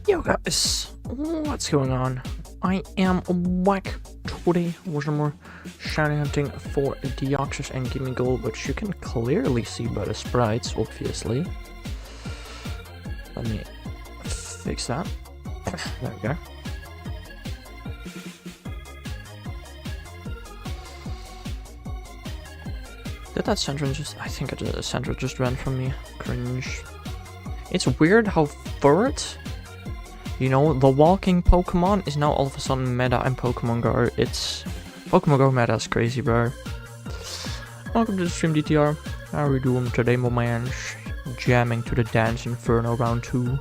Yo guys, what's going on? I am back today with some more shiny hunting for Deoxys and Gimmighoul, which you can clearly see by the sprites, obviously. Let me fix that. There we go. Did that Sandra just... I think Sandra just ran from me. Cringe. It's weird how Furt, you know, the walking Pokemon, is now all of a sudden meta in Pokemon Go. It's... Pokemon Go meta is crazy, bro. Welcome to the stream, DTR. How are we doing today, my man? Jamming to the Dance Inferno round 2.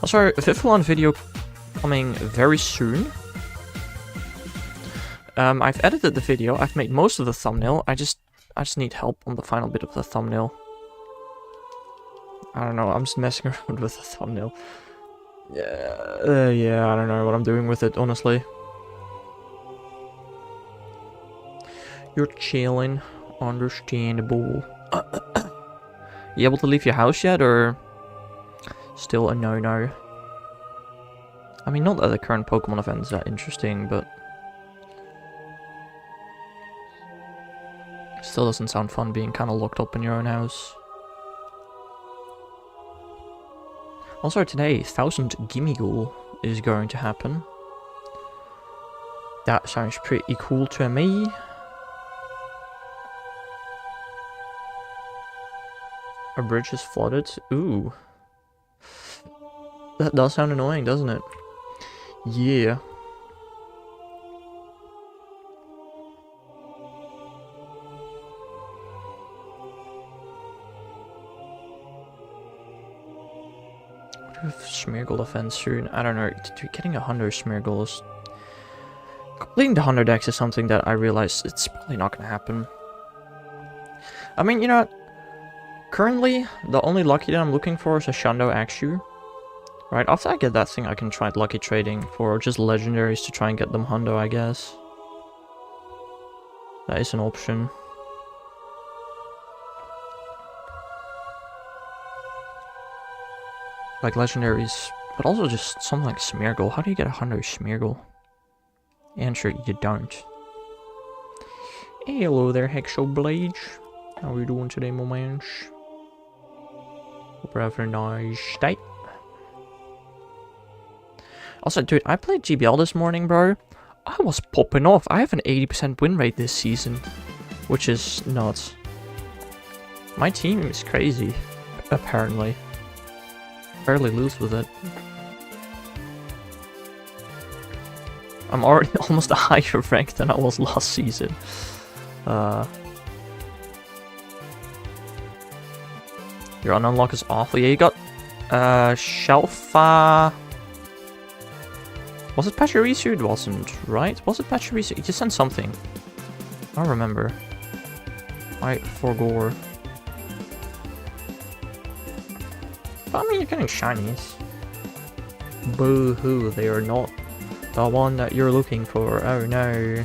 Also, a Vivillon video coming very soon. I've edited the video, I've made most of the thumbnail, I just need help on the final bit of the thumbnail. I don't know, I'm just messing around with the thumbnail. Yeah, I don't know what I'm doing with it, honestly. You're chilling, understandable. You able to leave your house yet, or still a no-no? I mean, not that the current Pokemon event is that interesting, but... still doesn't sound fun being kind of locked up in your own house. Also today, 1000 Gimmighoul is going to happen. That sounds pretty cool to me. A bridge is flooded. Ooh. That does sound annoying, doesn't it? Yeah. Smeargle defense soon. I don't know. Getting 100 Smeargles. Completing the 100 X is something that I realize it's probably not going to happen. I mean, you know, currently, the only lucky that I'm looking for is a Shundo Axu. Right, after I get that thing, I can try lucky trading for just legendaries to try and get them Hundo, I guess. That is an option. Like legendaries, but also just something like Smeargle. How do you get 100 Smeargle? Answer, you don't. Hey, hello there, Hexoblade. How are you doing today, my man? Hope you're having a nice day. Also, dude, I played GBL this morning, bro. I was popping off. I have an 80% win rate this season, which is nuts. My team is crazy, apparently. Barely lose with it. I'm already almost a higher rank than I was last season. Your unlock is awful. Yeah, you got Shelfa. Was it Pachirisu? It wasn't, right? Was it Pachirisu? You just sent something. I don't remember. I forgot. I mean, you're getting shinies. Boo-hoo, they are not the one that you're looking for. Oh no.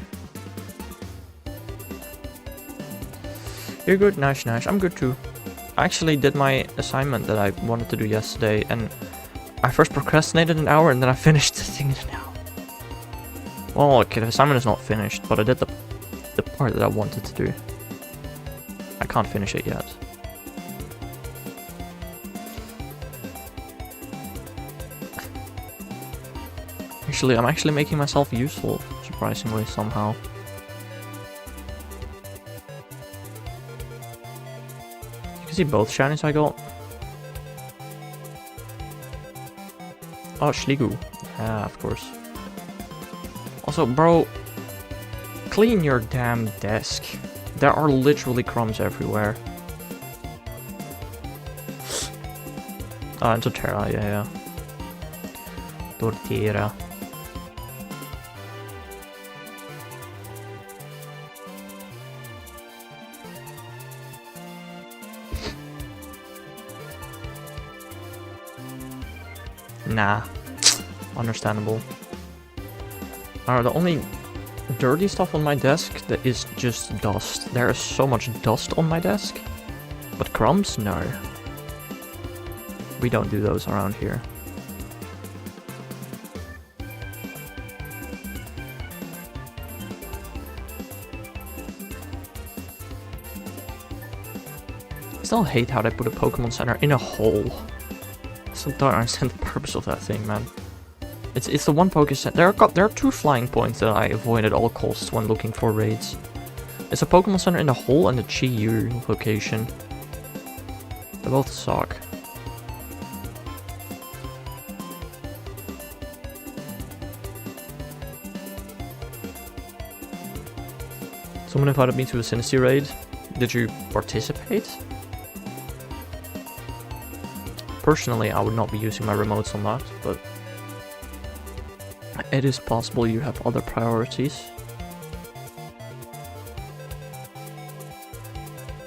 You're good, Nash. I'm good too. I actually did my assignment that I wanted to do yesterday, and I first procrastinated an hour and then I finished the thing in an hour. Well, okay, the assignment is not finished, but I did the part that I wanted to do. I can't finish it yet. I'm actually making myself useful, surprisingly, somehow. You can see both shinies I got. Oh, Schligu. Yeah, of course. Also, bro, clean your damn desk. There are literally crumbs everywhere. Ah, and Torterra, yeah. Torterra. Nah, understandable. The only dirty stuff on my desk that is just dust. There is so much dust on my desk, but crumbs, no. We don't do those around here. I still hate how they put a Pokemon Center in a hole. I still don't understand the purpose of that thing, man. It's the one Poké Center. There are 2 flying points that I avoid at all costs when looking for raids. It's a Pokemon Center in the hole and the Chi-Yu location. They both suck. Someone invited me to a Sinistee raid. Did you participate? Personally, I would not be using my remotes on that, but it is possible you have other priorities.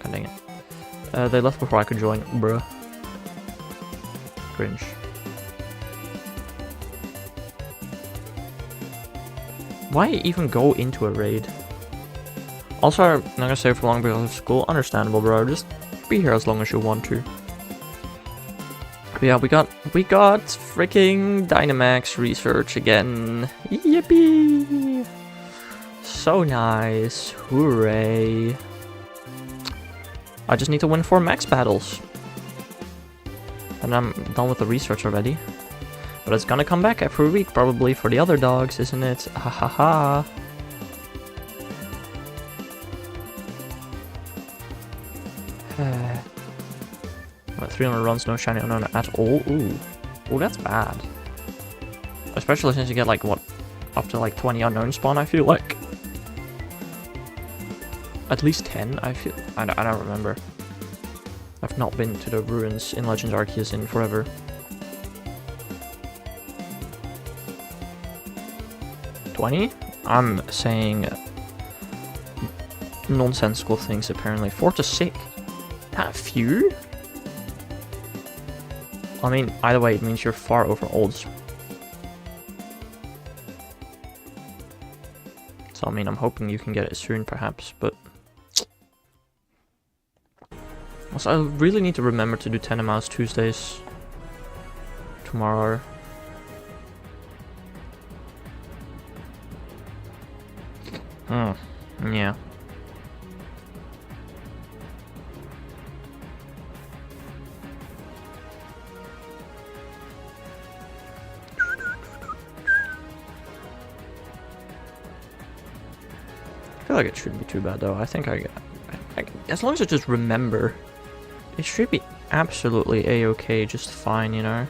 God dang it. They left before I could join. Bruh. Cringe. Why even go into a raid? Also, I'm not gonna stay for long because of school. Understandable, bro. Just be here as long as you want to. But yeah, we got freaking Dynamax research again. Yippee! So nice. Hooray. I just need to win 4 max battles. And I'm done with the research already. But it's gonna come back every week probably for the other dogs, isn't it? Ha ha ha. What, 300 runs, no shiny unknown at all? Ooh. Ooh, that's bad. Especially since you get like, what, up to like 20 unknown spawn, I feel like. At least 10, I feel. I don't remember. I've not been to the ruins in Legends Arceus in forever. $20? I'm saying nonsensical things apparently. 4 to 6. That few? I mean, either way, it means you're far over odds. So, I mean, I'm hoping you can get it soon, perhaps, but... Also, I really need to remember to do Tenenmouse Tuesdays tomorrow. Yeah. I feel like it shouldn't be too bad though. I think I as long as I just remember, it should be absolutely a-okay, just fine, you know.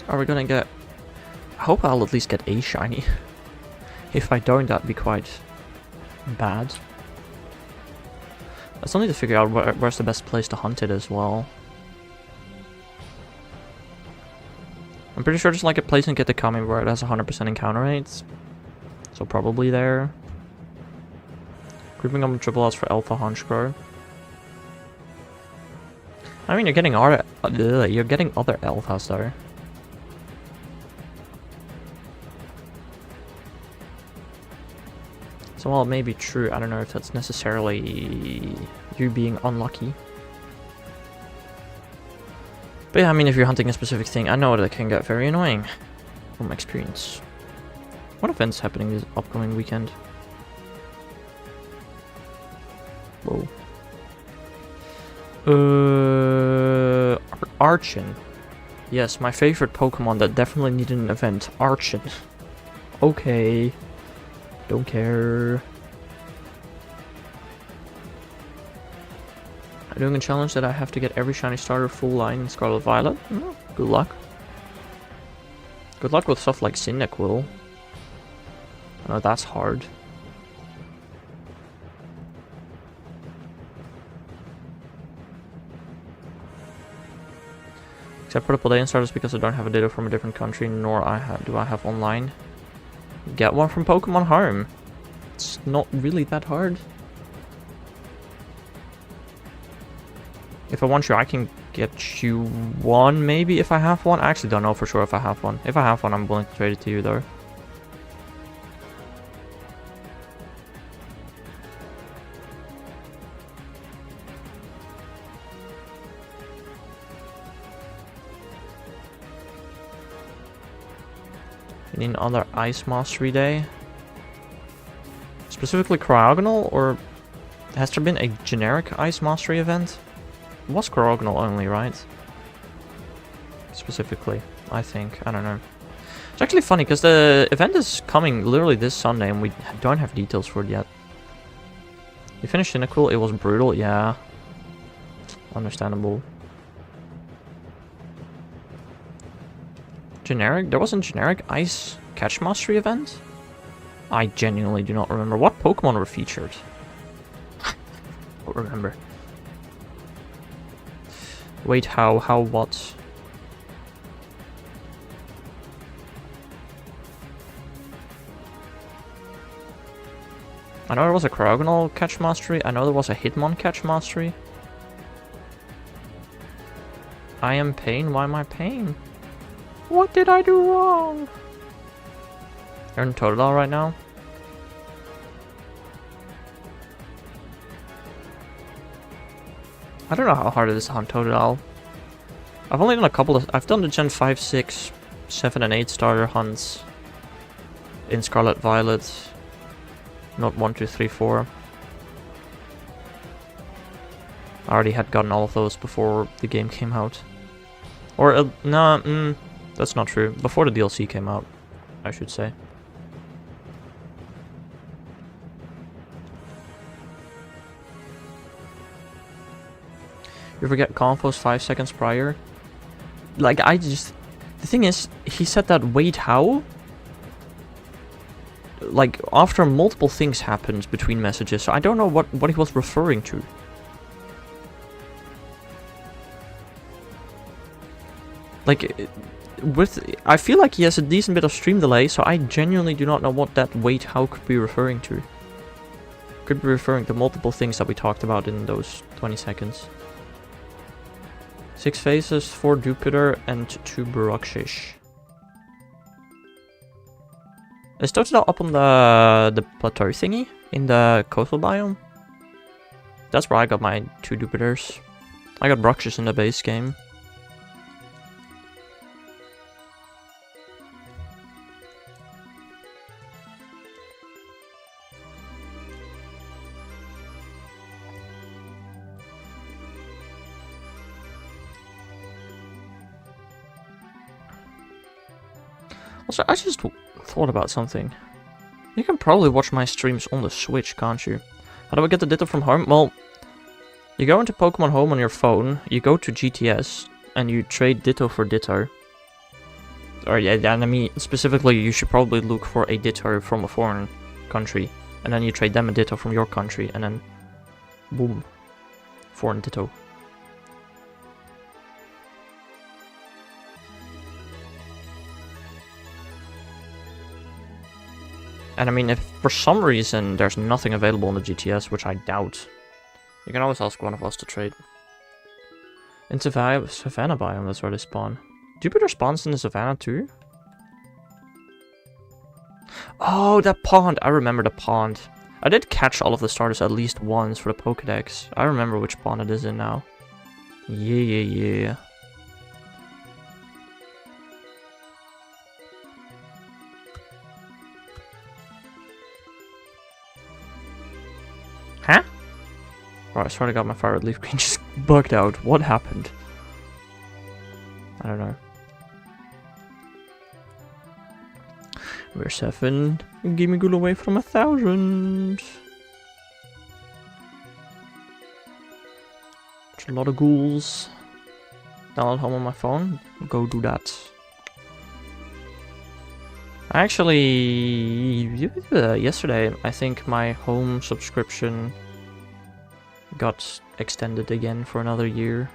Are we gonna get... I hope I'll at least get a shiny. If I don't, that'd be quite bad. I still need to figure out where's the best place to hunt it as well. I'm pretty sure there's like a place in Kitakami where it has 100% encounter rates. So probably there. Creeping up with triple L's for Alpha Honchkrow. I mean, you're getting other alphas though. So while it may be true, I don't know if that's necessarily you being unlucky. But yeah, I mean, if you're hunting a specific thing, I know that it can get very annoying from experience. What event's happening this upcoming weekend? Whoa. Archon. Yes, my favorite Pokemon that definitely needed an event. Archon. Okay. Don't care. I'm doing a challenge that I have to get every shiny starter full line in Scarlet Violet. Good luck. Good luck with stuff like Cyndaquil. I know that's hard. Except for the Palladian starters because I don't have a data from a different country, nor do I have online. Get one from Pokemon Home. It's not really that hard. If I want you, I can get you one, maybe, if I have one. I actually don't know for sure if I have one. If I have one, I'm willing to trade it to you, though. We need another Ice Mastery Day. Specifically Cryogonal, or has there been a generic Ice Mastery event? It was Cryogonal only, right? Specifically, I think. I don't know. It's actually funny, because the event is coming literally this Sunday, and we don't have details for it yet. You finished Gimmighoul, it was brutal, yeah. Understandable. Generic? There was a generic Ice Catch Mastery event? I genuinely do not remember. What Pokemon were featured? I don't remember. Wait, how, what? I know there was a Cryogonal Catch Mastery. I know there was a Hitmon Catch Mastery. I am pain. Why am I pain? What did I do wrong? You're in Totodile right now? I don't know how hard it is to hunt Totodile. I've only done a couple of... I've done the Gen 5, 6, 7 and 8 starter hunts in Scarlet Violet. Not 1, 2, 3, 4. I already had gotten all of those before the game came out. Or, nah, that's not true. Before the DLC came out, I should say. You forget Compost 5 seconds prior? Like, the thing is, he said that wait how? Like, after multiple things happened between messages, so I don't know what he was referring to. Like, I feel like he has a decent bit of stream delay, so I genuinely do not know what that wait how could be referring to. Could be referring to multiple things that we talked about in those 20 seconds. 6 phases, 4 Jupiter, and 2 Deoxys. Is Totodile up on the plateau thingy in the coastal biome? That's where I got my 2 Jupiters. I got Deoxys in the base game. Also, I just thought about something. You can probably watch my streams on the Switch, can't you? How do I get the Ditto from home? Well, you go into Pokemon Home on your phone, you go to GTS, and you trade Ditto for Ditto. Or yeah, and I mean, specifically, you should probably look for a Ditto from a foreign country. And then you trade them a Ditto from your country, and then... boom. Foreign Ditto. And I mean, if for some reason there's nothing available on the GTS, which I doubt, you can always ask one of us to trade. In Savannah biome, that's where they spawn. Jupiter spawns in the Savannah too? Oh, that pond! I remember the pond. I did catch all of the starters at least once for the Pokedex. I remember which pond it is in now. Yeah. Huh? Bro, I swear to God, my fire red leaf green just bugged out. What happened? I don't know. We're 7 Gimmighoul away from 1,000. It's a lot of ghouls. Download home on my phone. Go do that. Actually, yesterday, I think my home subscription got extended again for another year.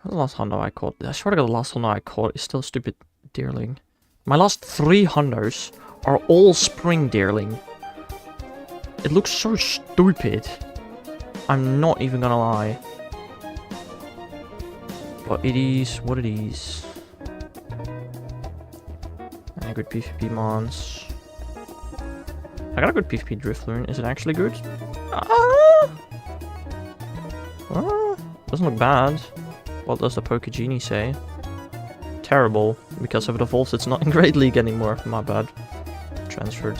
The last hundo I caught, I swear to God, the last hundo I caught is still stupid deerling. My last 3 hundos are all spring deerling. It looks so stupid. I'm not even gonna lie. But it is what it is. any good PvP mods. I got a good PvP drift rune. Is it actually good? Doesn't look bad. What does the Pokegenie say? Terrible. Because if it evolves, it's not in Great League anymore. My bad. Transferred.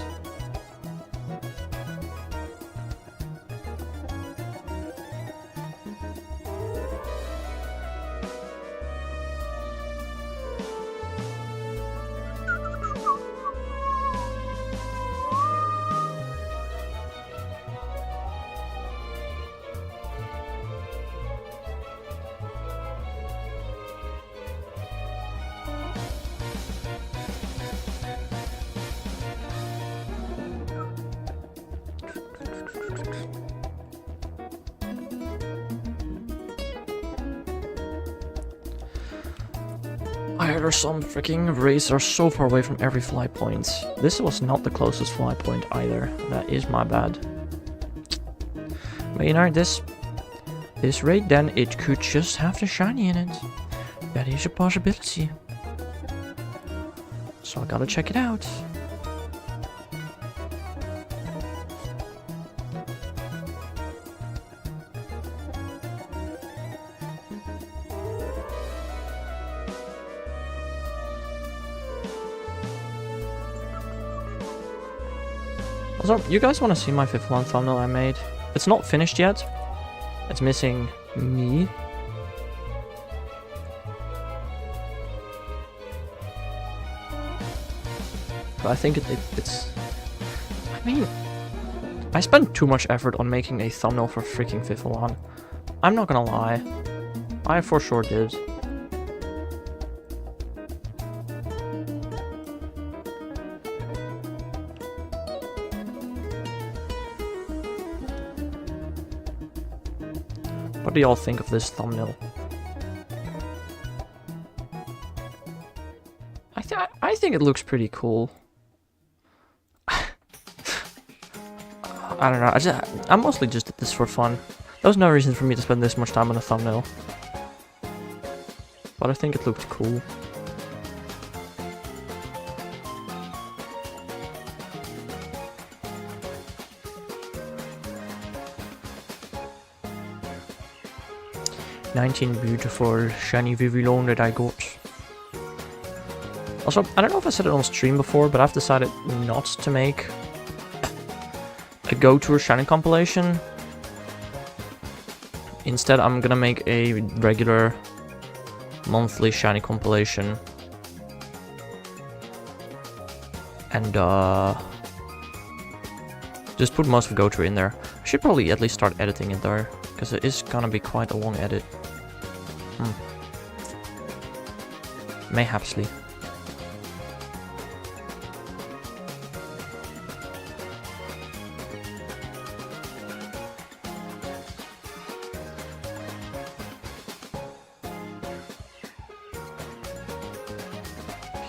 There are some freaking raids that are so far away from every fly point. This was not the closest fly point either. That is my bad. But you know, this raid then, it could just have the shiny in it. That is a possibility. So I gotta check it out. Also, you guys want to see my 5th one thumbnail I made? It's not finished yet. It's missing me. But I think it's... I mean... I spent too much effort on making a thumbnail for freaking 5th one. I'm not gonna lie. I for sure did. What do y'all think of this thumbnail? I think it looks pretty cool. I don't know. I mostly just did this for fun. There was no reason for me to spend this much time on a thumbnail. But I think it looked cool. "19 beautiful shiny Vivillon that I got." Also, I don't know if I said it on stream before, but I've decided not to make a Go Tour shiny compilation. Instead, I'm gonna make a regular monthly shiny compilation. And just put most of Go Tour in there. I should probably at least start editing it though, because it is gonna be quite a long edit. Mayhapsly.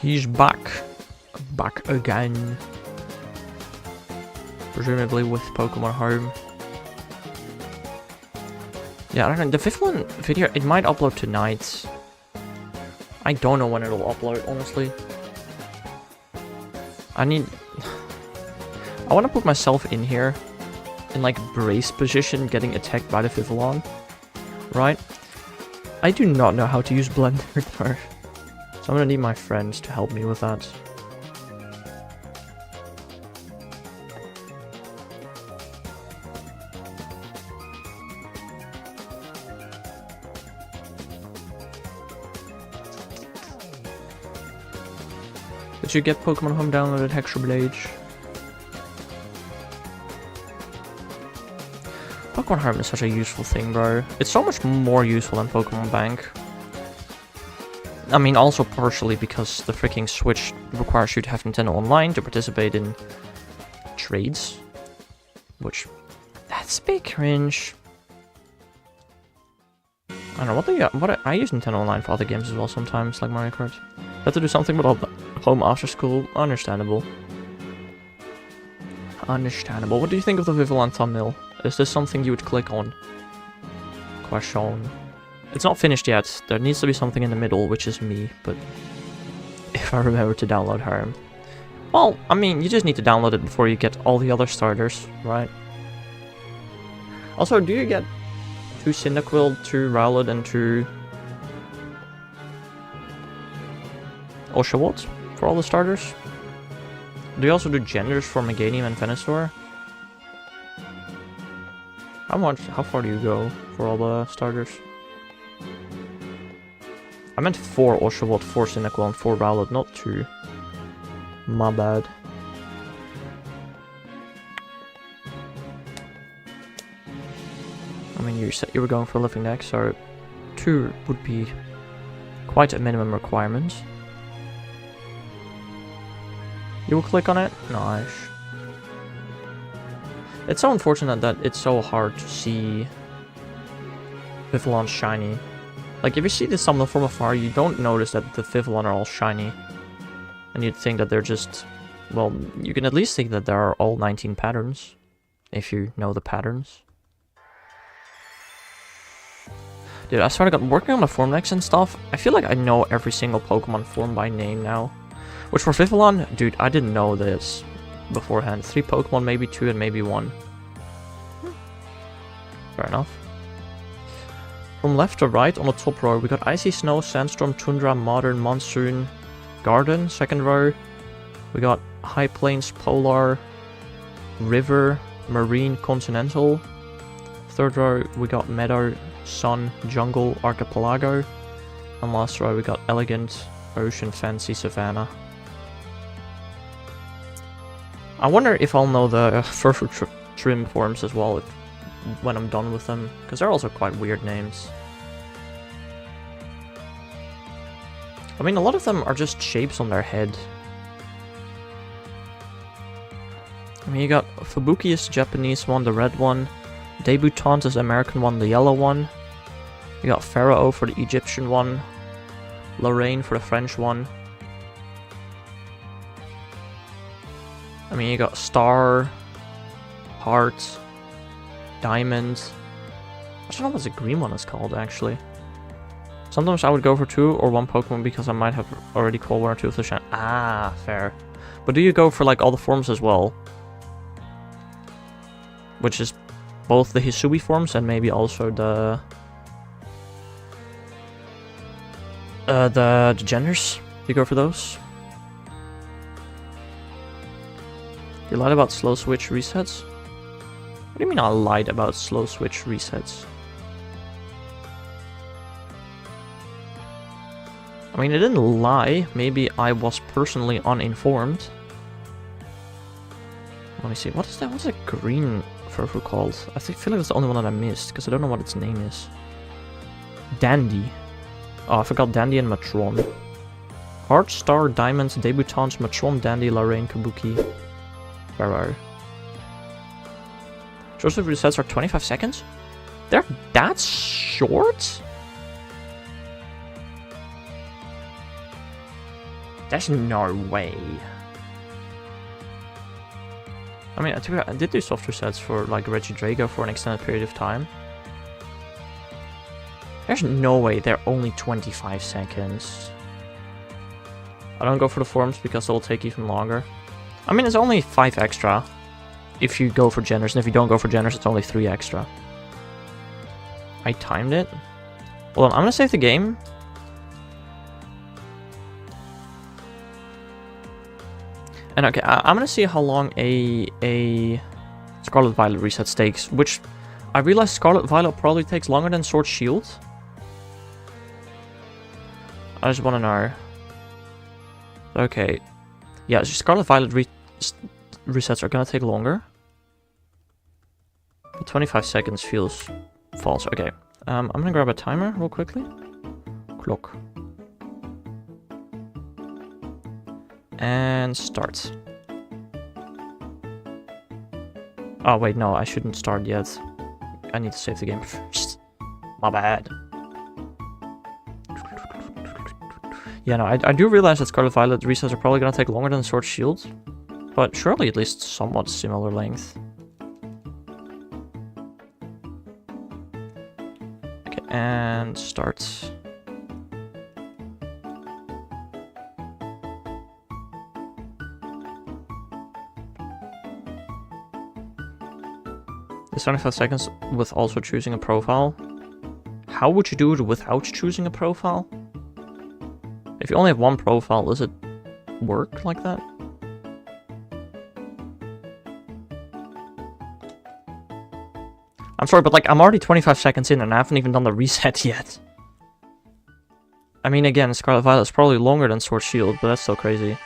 He's back. Back again. Presumably with Pokemon Home. Yeah, I don't know. The 5th one video, it might upload tonight. I don't know when it'll upload, honestly. I want to put myself in here. In like brace position, getting attacked by the Vivillon. Right? I do not know how to use Blender though. So I'm gonna need my friends to help me with that. Did you get Pokemon Home downloaded, Hexablade? Pokemon Home is such a useful thing, bro. It's so much more useful than Pokemon Bank. I mean, also partially because the freaking Switch requires you to have Nintendo Online to participate in trades. Which, that's a bit cringe. I don't know, I use Nintendo Online for other games as well sometimes, like Mario Kart. Have to do something with all the home after school, understandable. Understandable. What do you think of the Vivillon thumbnail? Is this something you would click on? Question. It's not finished yet. There needs to be something in the middle, which is me, but if I remember to download Harem. Well, I mean, you just need to download it before you get all the other starters, right? Also, do you get 2 Cyndaquil, 2 Rowlet, and 2 Oshawott for all the starters? Do you also do genders for Meganium and Venusaur? How far do you go for all the starters? I meant 4 Oshawott, 4 Cyndaquil, and 4 Rowlet, not 2. My bad. I mean, you said you were going for a living deck, so 2 would be quite a minimum requirement. You will click on it? Nice. It's so unfortunate that it's so hard to see Vivillon shiny. Like, if you see this Summoner from afar, you don't notice that the Vivillon are all shiny. And you'd think that they're just... Well, you can at least think that there are all 19 patterns. If you know the patterns. Dude, I started working on the form decks and stuff. I feel like I know every single Pokemon form by name now. Which for Vivillon, dude, I didn't know this beforehand. 3 Pokemon, maybe 2 and maybe 1. Fair enough. From left to right on the top row, we got Icy Snow, Sandstorm, Tundra, Modern, Monsoon, Garden. Second row, we got High Plains, Polar, River, Marine, Continental. Third row, we got Meadow, Sun, Jungle, Archipelago. And last row, we got Elegant, Ocean, Fancy, Savannah. I wonder if I'll know the Furfur Trim forms as well when I'm done with them, because they're also quite weird names. I mean, a lot of them are just shapes on their head. I mean, you got Fubuki is the Japanese one, the red one. Debutante is the American one, the yellow one. You got Pharaoh for the Egyptian one. Lorraine for the French one. I mean, you got Star, Heart, Diamond. I don't know what the green one is called, actually. Sometimes I would go for 2 or 1 Pokemon because I might have already called 1 or 2 of the shiny. Ah, fair. But do you go for, like, all the forms as well? Which is both the Hisui forms and maybe also the genders. You go for those? You lied about slow switch resets? What do you mean I lied about slow switch resets? I mean, I didn't lie. Maybe I was personally uninformed. Let me see. What is that? What's that green Furfur called? I feel like it's the only one that I missed, because I don't know what its name is. Dandy. Oh, I forgot Dandy and Matron. Heart, Star, Diamonds, Debutante, Matron, Dandy, Lorraine, Kabuki. Where are? Joseph resets are 25 seconds? They're that short? There's no way. I mean, I did do soft resets for like Regidrago for an extended period of time. There's no way they're only 25 seconds. I don't go for the forms because they'll take even longer. I mean, it's only 5 extra if you go for genders, and if you don't go for genders, it's only 3 extra. I timed it. Hold on, I'm gonna save the game. And okay, I'm gonna see how long a Scarlet Violet reset takes, which I realize Scarlet Violet probably takes longer than Sword Shield. I just want to know. Okay, yeah, Scarlet Violet resets are gonna take longer. But 25 seconds feels false. Okay, I'm gonna grab a timer real quickly. Clock. And start. Oh wait, no, I shouldn't start yet. I need to save the game first. My bad. Yeah, no, I do realize that Scarlet Violet resets are probably gonna take longer than Sword Shield, but surely at least somewhat similar length. Okay, and start. It's 25 seconds with also choosing a profile. How would you do it without choosing a profile? If you only have one profile, does it work like that? I'm sorry, but like, I'm already 25 seconds in and I haven't even done the reset yet. I mean, again, Scarlet Violet is probably longer than Sword Shield, but that's still crazy.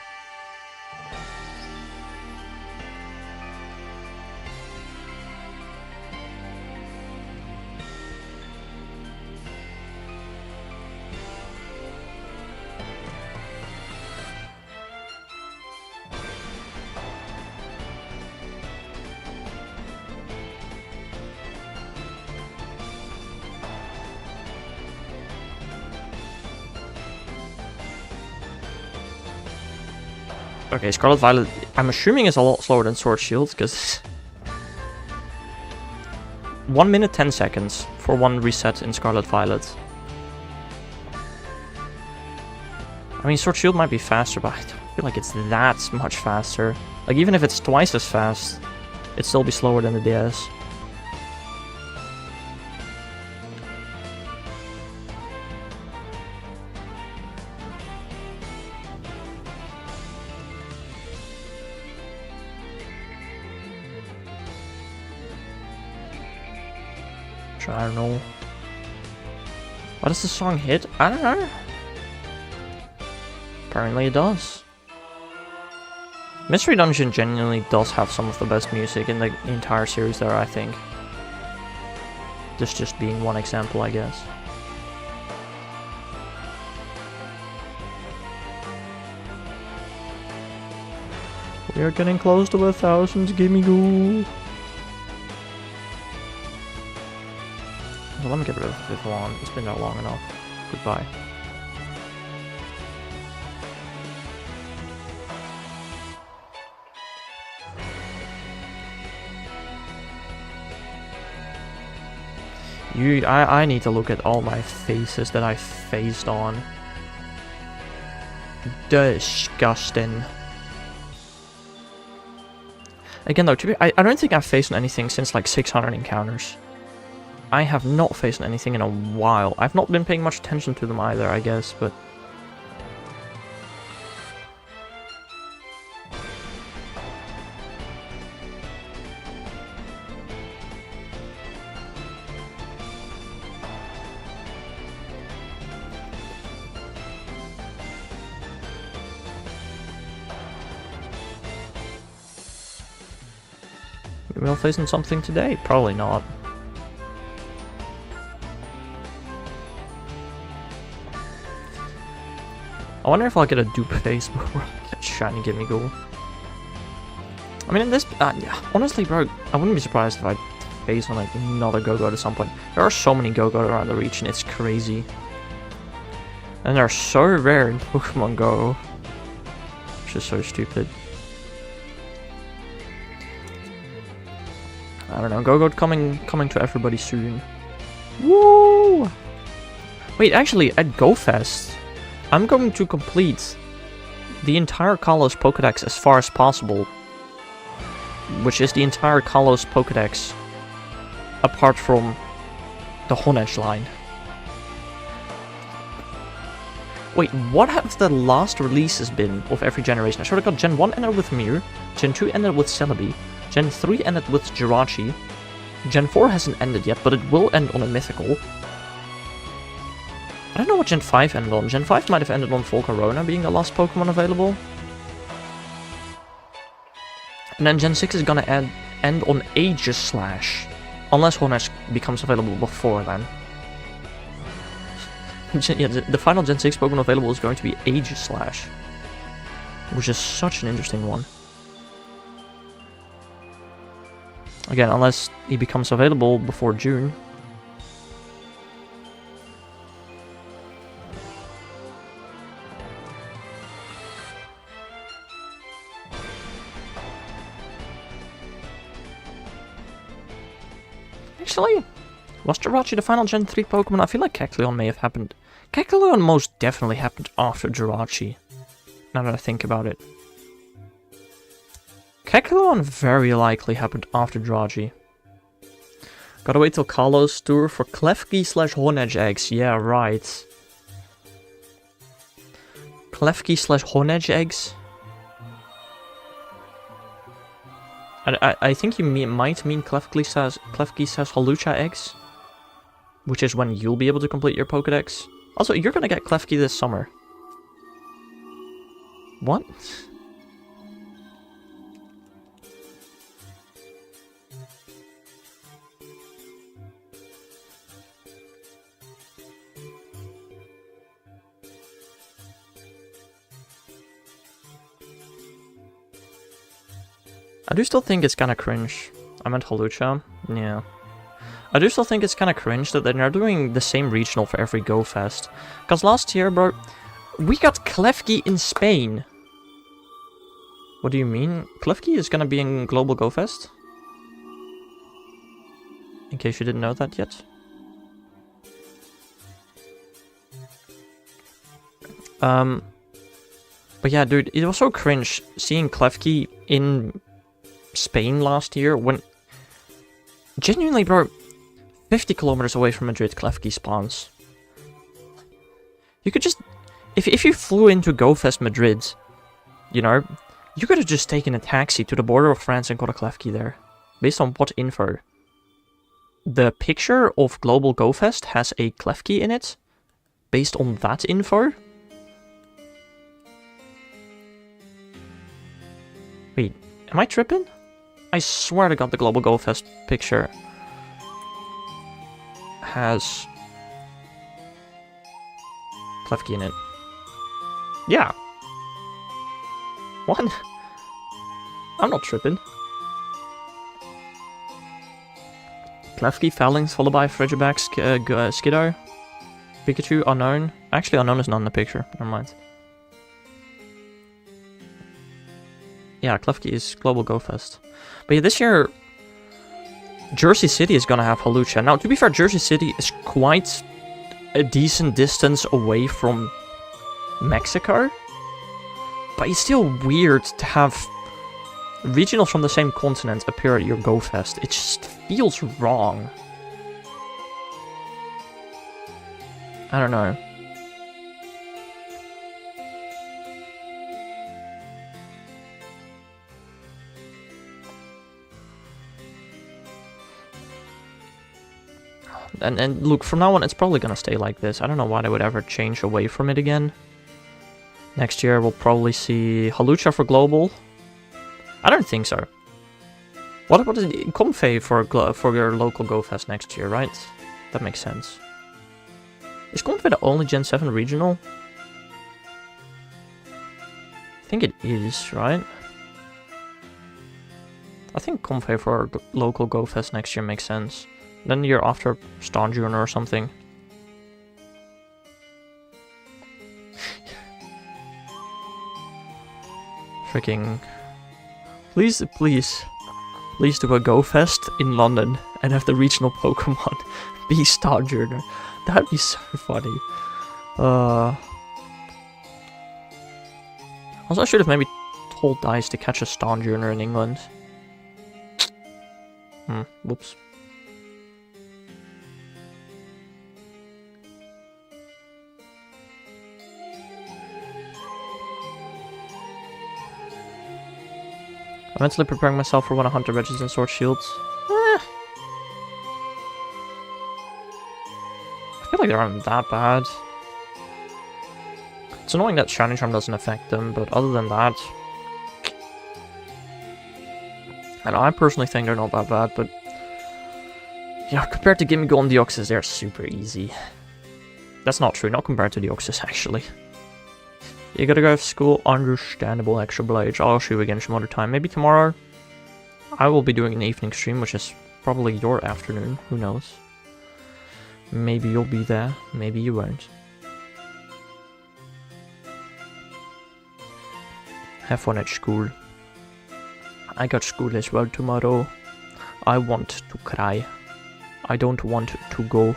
Okay, Scarlet Violet, I'm assuming is a lot slower than Sword Shield, because 1 minute 10 seconds for one reset in Scarlet Violet. I mean, Sword Shield might be faster, but I don't feel like it's that much faster. Like, even if it's twice as fast, it'd still be slower than the DS. I don't know. What does the song hit? I don't know. Apparently it does. Mystery Dungeon genuinely does have some of the best music in the entire series there, I think. This just being one example, I guess. We are getting close to 1,000 Gimmighoul. Well, let me get rid of the 5th one. It's been there long enough. Goodbye. I need to look at all my faces that I phased on. Disgusting. Again though, I don't think I've faced anything since like 600 encounters. I have not faced anything in a while. I've not been paying much attention to them either, I guess, but... Maybe I'll face something today? Probably not. I wonder if I'll get a dupe face before I get shiny Gimmighoul. I mean, in this, yeah, honestly, bro, I wouldn't be surprised if I face on like another Go-Go at some point. There are so many Go-Go around the region, it's crazy. And they're so rare in Pokemon Go. Which is so stupid. I don't know, Go-Go coming to everybody soon. Woo! Wait, actually, at GoFest, I'm going to complete the entire Kalos Pokédex as far as possible. Which is the entire Kalos Pokédex, apart from the Honedge line. Wait, what have the last releases been of every generation? I sort of got Gen 1 ended with Mew, Gen 2 ended with Celebi, Gen 3 ended with Jirachi, Gen 4 hasn't ended yet, but it will end on a Mythical. I don't know what Gen 5 ended on. Gen 5 might have ended on Volcarona being the last Pokemon available. And then Gen 6 is gonna end on Aegislash. Unless Honedge becomes available before then. Yeah, the final Gen 6 Pokemon available is going to be Aegislash. Which is such an interesting one. Again, unless he becomes available before June. Actually, was Jirachi the final Gen 3 Pokemon? I feel like Kecleon may have happened. Kecleon most definitely happened after Jirachi. Now that I think about it. Kecleon very likely happened after Jirachi. Gotta wait till Carlos' tour for Klefki / Honedge eggs. Yeah, right. Klefki / Honedge eggs? I think you might mean Klefki / Holucha eggs. Which is when you'll be able to complete your Pokedex. Also, you're gonna get Klefki this summer. What? I do still think it's kinda cringe. I meant Holucha. Yeah. I do still think it's kinda cringe that they're now doing the same regional for every Go Fest. Cause last year, bro, we got Klefki in Spain. What do you mean? Klefki is gonna be in Global Go Fest? In case you didn't know that yet. But yeah, dude, it was so cringe seeing Klefki in Spain last year when... Genuinely, bro, 50 kilometers away from Madrid, Klefki spawns. You could just... If you flew into GoFest Madrid, you know, you could have just taken a taxi to the border of France and got a Klefki there. Based on what info? The picture of Global GoFest has a Klefki in it. Based on that info? Wait, am I tripping? I swear to God the Global GoFest picture has Klefki in it. Yeah. What? I'm not tripping. Klefki, Phalanx, followed by Frigiback, Skiddo, Pikachu, Unknown. Actually, Unknown is not in the picture. Never mind. Yeah, Klefki is Global GoFest. But yeah, this year, Jersey City is gonna have Holucha. Now, to be fair, Jersey City is quite a decent distance away from Mexico. But it's still weird to have regionals from the same continent appear at your GoFest. It just feels wrong. I don't know. And look, from now on, it's probably gonna stay like this. I don't know why they would ever change away from it again. Next year, we'll probably see Holucha for Global. I don't think so. What is it? Comfey for your local GoFest next year, right? That makes sense. Is Comfey the only Gen 7 regional? I think it is, right? I think Comfey for local GoFest next year makes sense. Then the year after, Stanjurner or something. Freaking... Please do a GoFest in London and have the regional Pokemon be Stanjurner. That'd be so funny. Also, I should have maybe told DICE to catch a Stanjurner in England. Whoops. I'm mentally preparing myself for when a hunter wedges and sword shields. I feel like they aren't that bad. It's annoying that Shining Charm doesn't affect them, but other than that... And I personally think they're not that bad, but... Yeah, compared to Gimmighoul and Deoxys, they're super easy. That's not true, not compared to Deoxys, actually. You gotta go to school, understandable, Extra Blade. I'll show you again some other time. Maybe tomorrow. I will be doing an evening stream, which is probably your afternoon. Who knows? Maybe you'll be there, maybe you won't. Have fun at school. I got school as well tomorrow. I want to cry. I don't want to go.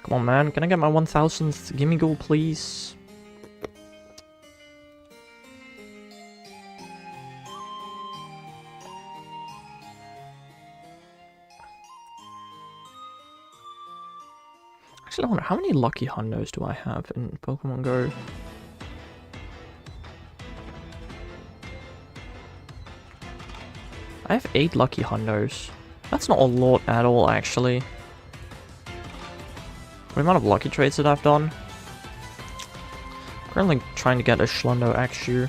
Come on, man. Can I get my 1000th Gimmighoul, please? actually wonder, how many lucky hundos do I have in Pokemon Go? I have 8 lucky hundos. That's not a lot at all, actually. The amount of lucky trades that I've done. Currently trying to get a Schlundo Axew.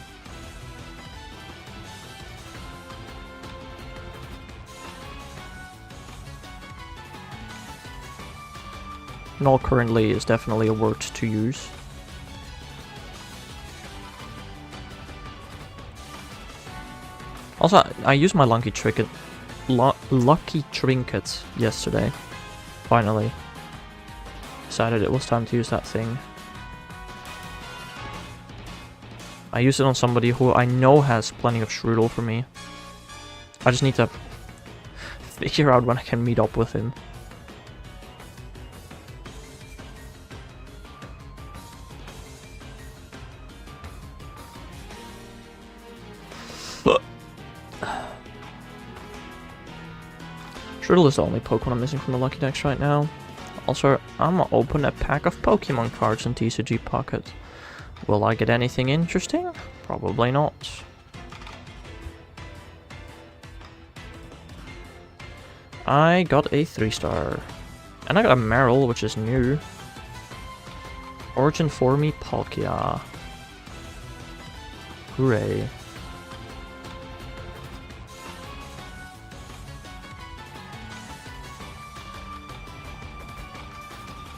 Not currently is definitely a word to use. Also, I used my lucky trinket yesterday. Finally. Decided it was time to use that thing. I used it on somebody who I know has plenty of Shroodle for me. I just need to figure out when I can meet up with him. Shroodle is the only Pokemon I'm missing from the Lucky Dex right now. Also, I'm gonna open a pack of Pokemon cards in TCG Pocket. Will I get anything interesting? Probably not. I got a 3-star. And I got a Meryl, which is new. Origin for me, Palkia. Hooray.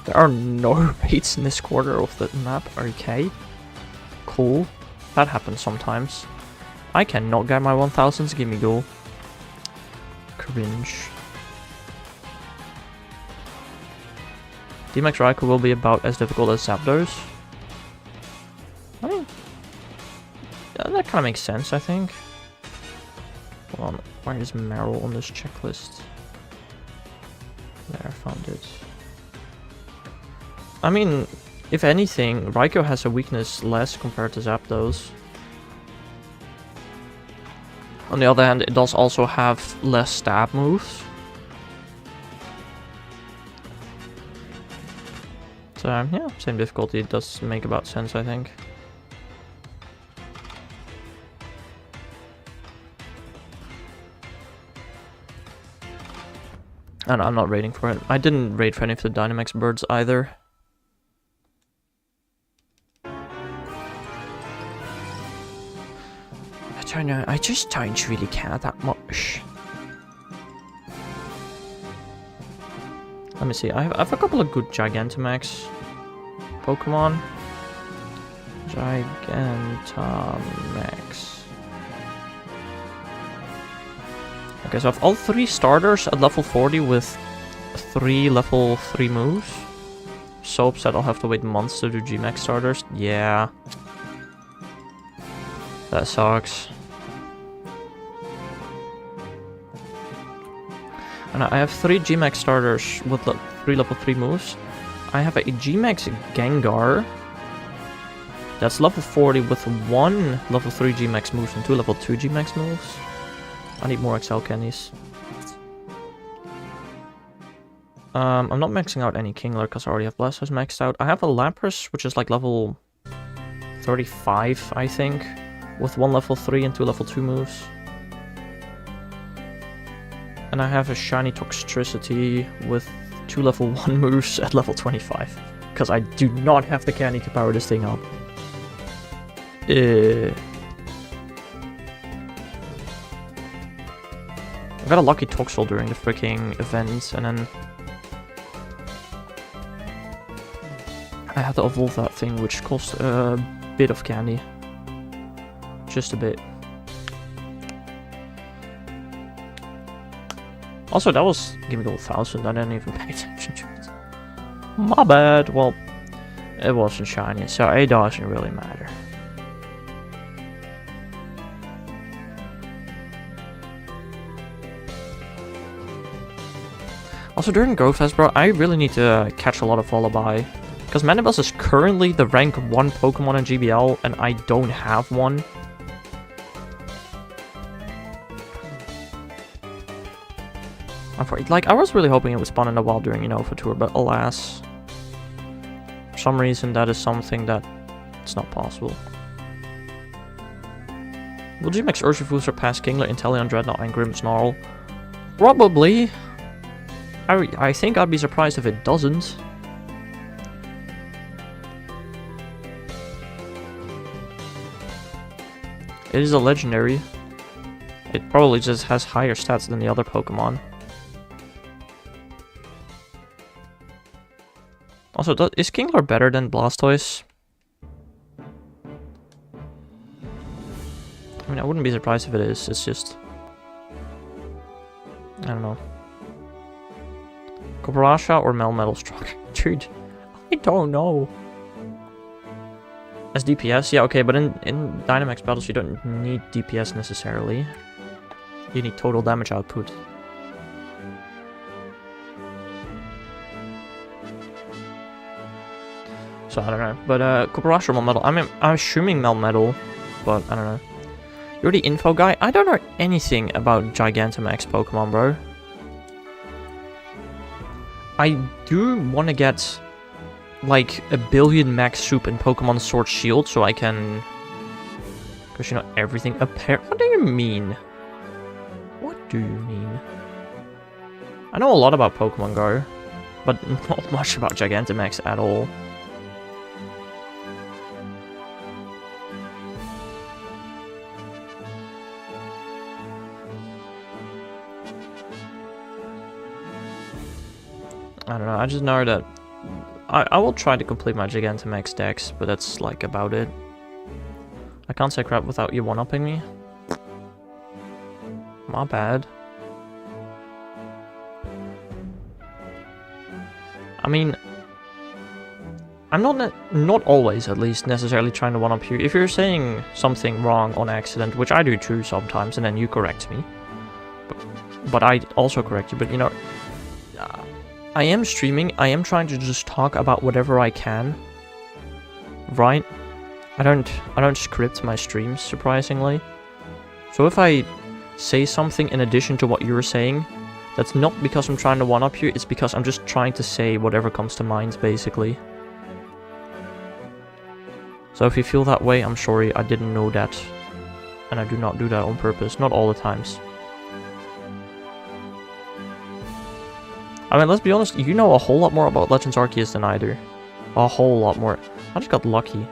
There are no rates in this quarter of the map, okay. Cool. That happens sometimes. I cannot get my 1000s Gimmighoul. Cringe. D-Max Raikou will be about as difficult as Zapdos. I mean, that kind of makes sense, I think. Hold on, where is Meryl on this checklist? There, I found it. I mean, if anything, Raikou has a weakness less compared to Zapdos. On the other hand, it does also have less stab moves. So, yeah, same difficulty. It does make about sense, I think. And I'm not raiding for it. I didn't raid for any of the Dynamax birds either. I don't know, I just don't really care that much. Let me see, I have a couple of good Gigantamax Pokemon. Gigantamax. Okay, so I have all 3 starters at level 40 with 3 level 3 moves. So upset I'll have to wait months to do Gmax starters. Yeah. That sucks. And I have 3 Gmax starters with 3 level 3 moves. I have a Gmax Gengar that's level 40 with 1 level 3 Gmax moves and 2 level 2 Gmax moves. I need more XL candies. I'm not maxing out any Kingler because I already have Blastoise maxed out. I have a Lapras, which is like level 35, I think, with 1 level 3 and 2 level 2 moves. And I have a shiny Toxtricity with 2 level 1 moves at level 25. Because I do not have the candy to power this thing up. I got a lucky Toxel during the freaking events, and then I had to evolve that thing, which cost a bit of candy. Just a bit. Also, that was Gimmighoul 1000, I didn't even pay attention to it. My bad. Well, it wasn't shiny, so it doesn't really matter. Also, during Growth Test, bro, I really need to catch a lot of Lullaby. Because Manibus is currently the rank 1 Pokemon in GBL, and I don't have one. Like, I was really hoping it would spawn in the wild during, you know, for tour, but alas. some reason that is something that it's not possible. Will G-Max Urshifu surpass Kingler, Inteleon, Dreadnought, and Grimmsnarl? Probably. I think I'd be surprised if it doesn't. It is a legendary. It probably just has higher stats than the other Pokemon. Also, is Kingler better than Blastoise? I mean, I wouldn't be surprised if it is. It's just... I don't know. Kobarasha or Melmetal Struck? Dude, I don't know. As DPS? Yeah, okay, but in Dynamax battles you don't need DPS necessarily. You need total damage output. So I don't know. But Kobarasha or Melmetal? I mean, I'm assuming Melmetal, but I don't know. You're the info guy? I don't know anything about Gigantamax Pokemon, bro. I do want to get like 1 billion max soup in Pokemon Sword Shield so I can... Because you know everything What do you mean? What do you mean? I know a lot about Pokemon Go, but not much about Gigantamax at all. I don't know, I just know that I will try to complete my Gigantamax decks, but that's like about it. I can't say crap without you one-upping me. My bad. I mean, I'm not always, at least, necessarily trying to one-up you. If you're saying something wrong on accident, which I do too sometimes, and then you correct me. But I also correct you, but you know... I am streaming, I am trying to just talk about whatever I can. Right? I don't script my streams, surprisingly. So if I say something in addition to what you're saying, that's not because I'm trying to one-up you, it's because I'm just trying to say whatever comes to mind, basically. So if you feel that way, I'm sorry, I didn't know that. And I do not do that on purpose, not all the times. I mean, let's be honest, you know a whole lot more about Legends Arceus than I do. A whole lot more. I just got lucky.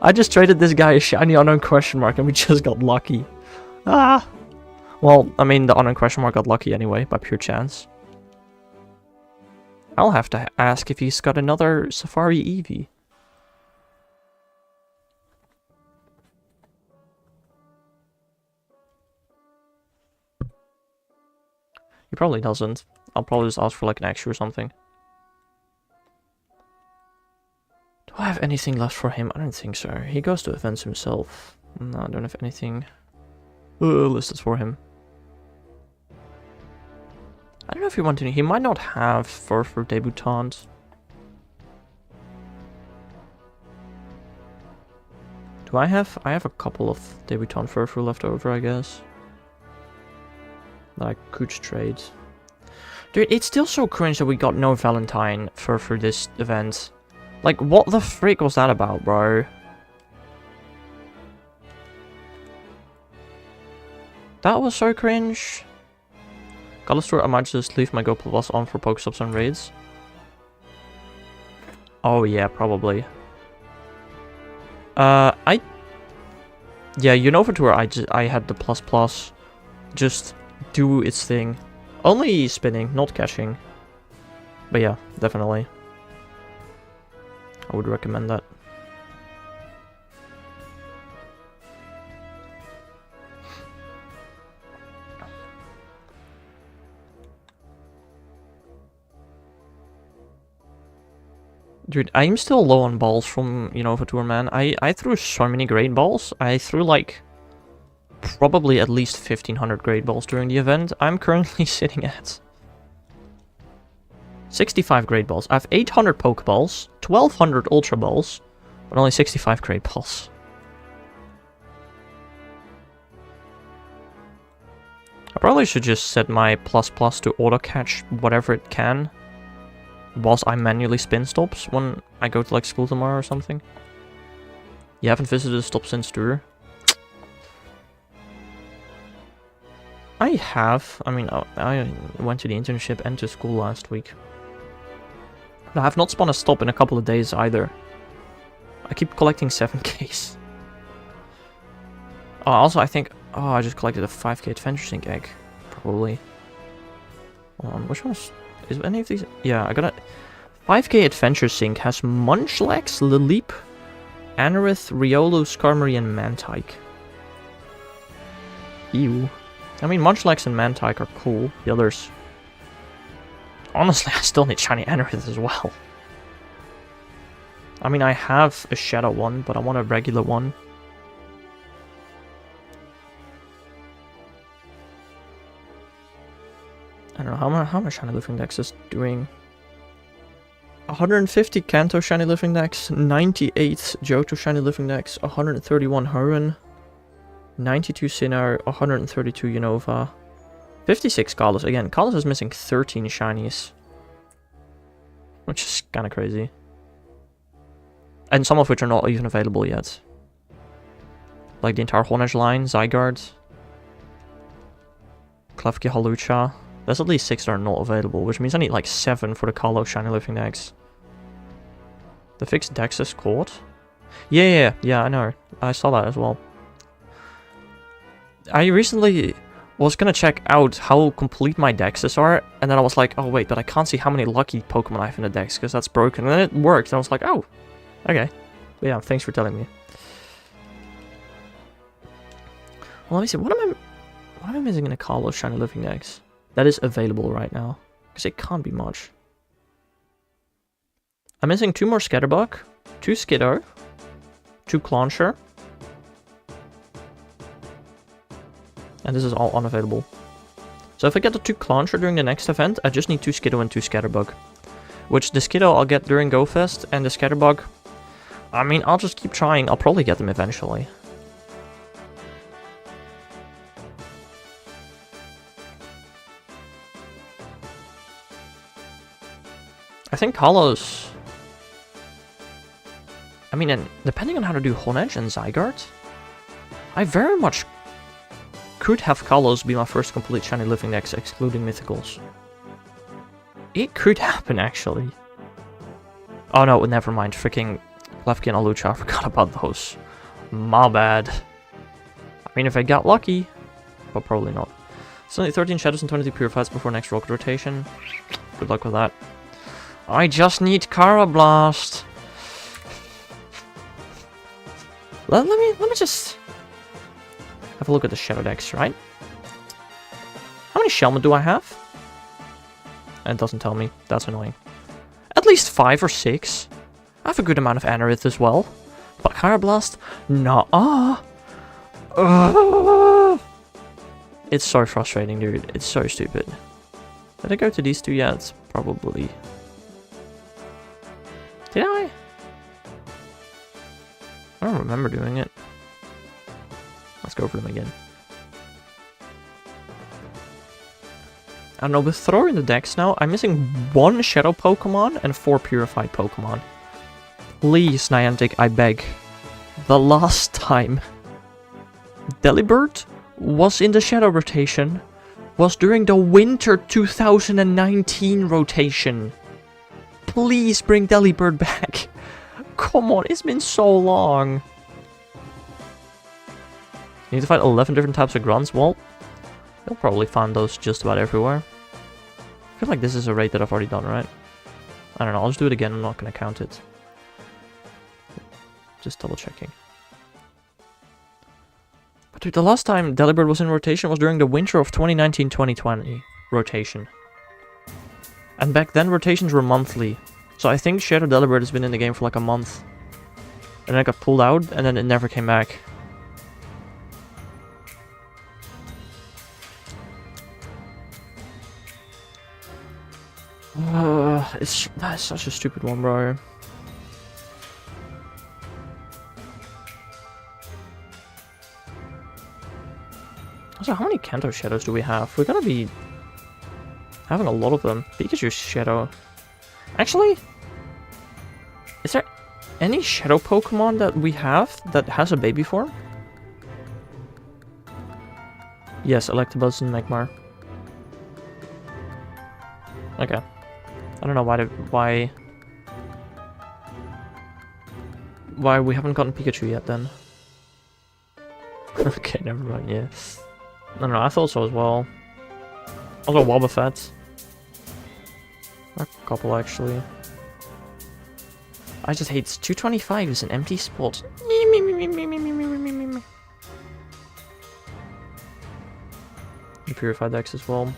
I just traded this guy a shiny unknown question mark and we just got lucky. Ah! Well, I mean, the unknown question mark got lucky anyway, by pure chance. I'll have to ask if he's got another Safari Eevee. He probably doesn't. I'll probably just ask for like an extra or something. Do I have anything left for him? I don't think so. He goes to events himself. No, I don't have anything listed for him. I don't know if he wanted to. He might not have for Debutant. Do I have? I have a couple of Debutant Furfur left over, I guess. That I could trade. Dude, it's still so cringe that we got no Valentine for this event. Like, what the frick was that about, bro? That was so cringe. Gallistor, I might just leave my Go Plus on for Pokestops and raids. Oh yeah, probably. Yeah, Unova Tour, I had the plus just do its thing. Only spinning, not catching. But yeah, definitely. I would recommend that. Dude, I'm still low on balls from Unova Tour, man. I threw so many great balls. I threw like probably at least 1500 great balls during the event. I'm currently sitting at 65 great balls. I have 800 Pokeballs, 1200 Ultra Balls, but only 65 great balls. I probably should just set my plus to auto catch whatever it can. whilst I manually spin stops when I go to like school tomorrow or something. You haven't visited the stop since tour? I have. I mean, I went to the internship and to school last week. But I have not spun a stop in a couple of days either. I keep collecting 7Ks. Oh, also I think... Oh, I just collected a 5K Adventure Sync egg. Probably. Hold on, which one is any of these? Yeah, I got a... 5K Adventure Sync has Munchlax, Lilip, Anorith, Riolu, Skarmory, and Mantike. Ew. I mean, Munchlax and Mantike are cool. The others... Honestly, I still need shiny Anorith as well. I mean, I have a Shadow one, but I want a regular one. I don't know, how much Shiny Living Dex is doing? 150 Kanto Shiny Living Dex, 98 Johto Shiny Living Dex, 131 Huron, 92 Sinnoh, 132 Unova, 56 Kalos. Again, Kalos is missing 13 shinies, which is kind of crazy. And some of which are not even available yet. Like the entire Honedge line, Zygarde, Klefki, Halucha. There's at least 6 that are not available, which means I need like 7 for the Kalos Shiny Living Dex. The fixed Dex caught? Yeah, I know. I saw that as well. I recently was gonna check out how complete my Dexes are, and then I was like, oh wait, but I can't see how many lucky Pokemon I have in the Dex, because that's broken. And then it worked, and I was like, oh, okay. But yeah, thanks for telling me. Well, let me see, what am I missing in a Kalos Shiny Living Dex that is available right now? Because it can't be much. I'm missing 2 more Scatterbug, 2 Skiddo, 2 Clauncher. And this is all unavailable. So if I get the 2 Clauncher during the next event, I just need 2 Skiddo and 2 Scatterbug. Which the Skiddo I'll get during GoFest, and the Scatterbug, I mean, I'll just keep trying. I'll probably get them eventually. I think Kalos... I mean, and depending on how to do Honedge and Zygarde, I very much could have Kalos be my first complete Shiny Living Dex, excluding Mythicals. It could happen, actually. Oh no, never mind. Freaking Klefki and Alucha, I forgot about those. My bad. I mean, if I got lucky, but probably not. So only 13 Shadows and 22 Purifies before next Rocket Rotation. Good luck with that. I just need Carablast. Let me just have a look at the Shadow Dex, right? How many Shelmet do I have? It doesn't tell me. That's annoying. At least 5 or 6. I have a good amount of Anorith as well. But Carablast? Nuh-uh. It's so frustrating, dude. It's so stupid. Did I go to these 2 yet? Probably. Did I? I don't remember doing it. Let's go for them again. I don't know, with Thrower in the Dex now, I'm missing 1 Shadow Pokemon and 4 Purified Pokemon. Please, Niantic, I beg. The last time Delibird was in the Shadow rotation was during the Winter 2019 rotation. Please bring Delibird back. Come on, it's been so long. You need to fight 11 different types of grunts? Well, you'll probably find those just about everywhere. I feel like this is a raid that I've already done, right? I don't know, I'll just do it again, I'm not gonna count it. Just double checking. But dude, the last time Delibird was in rotation was during the winter of 2019-2020 rotation. And back then rotations were monthly. So I think Shadow Delibird has been in the game for like a month. And then it got pulled out, and then it never came back. That's such a stupid one, bro. Also, how many Kanto Shadows do we have? We're gonna be having a lot of them. Pikachu's Shadow. Actually, is there any shadow Pokemon that we have that has a baby form? Yes, Electabuzz and Magmar. Okay. I don't know why we haven't gotten Pikachu yet then. Okay, never mind, yeah. No, I thought so as well. Also Wobbuffet. A couple actually. I just hate 225 is an empty spot. The Purified Dex as well.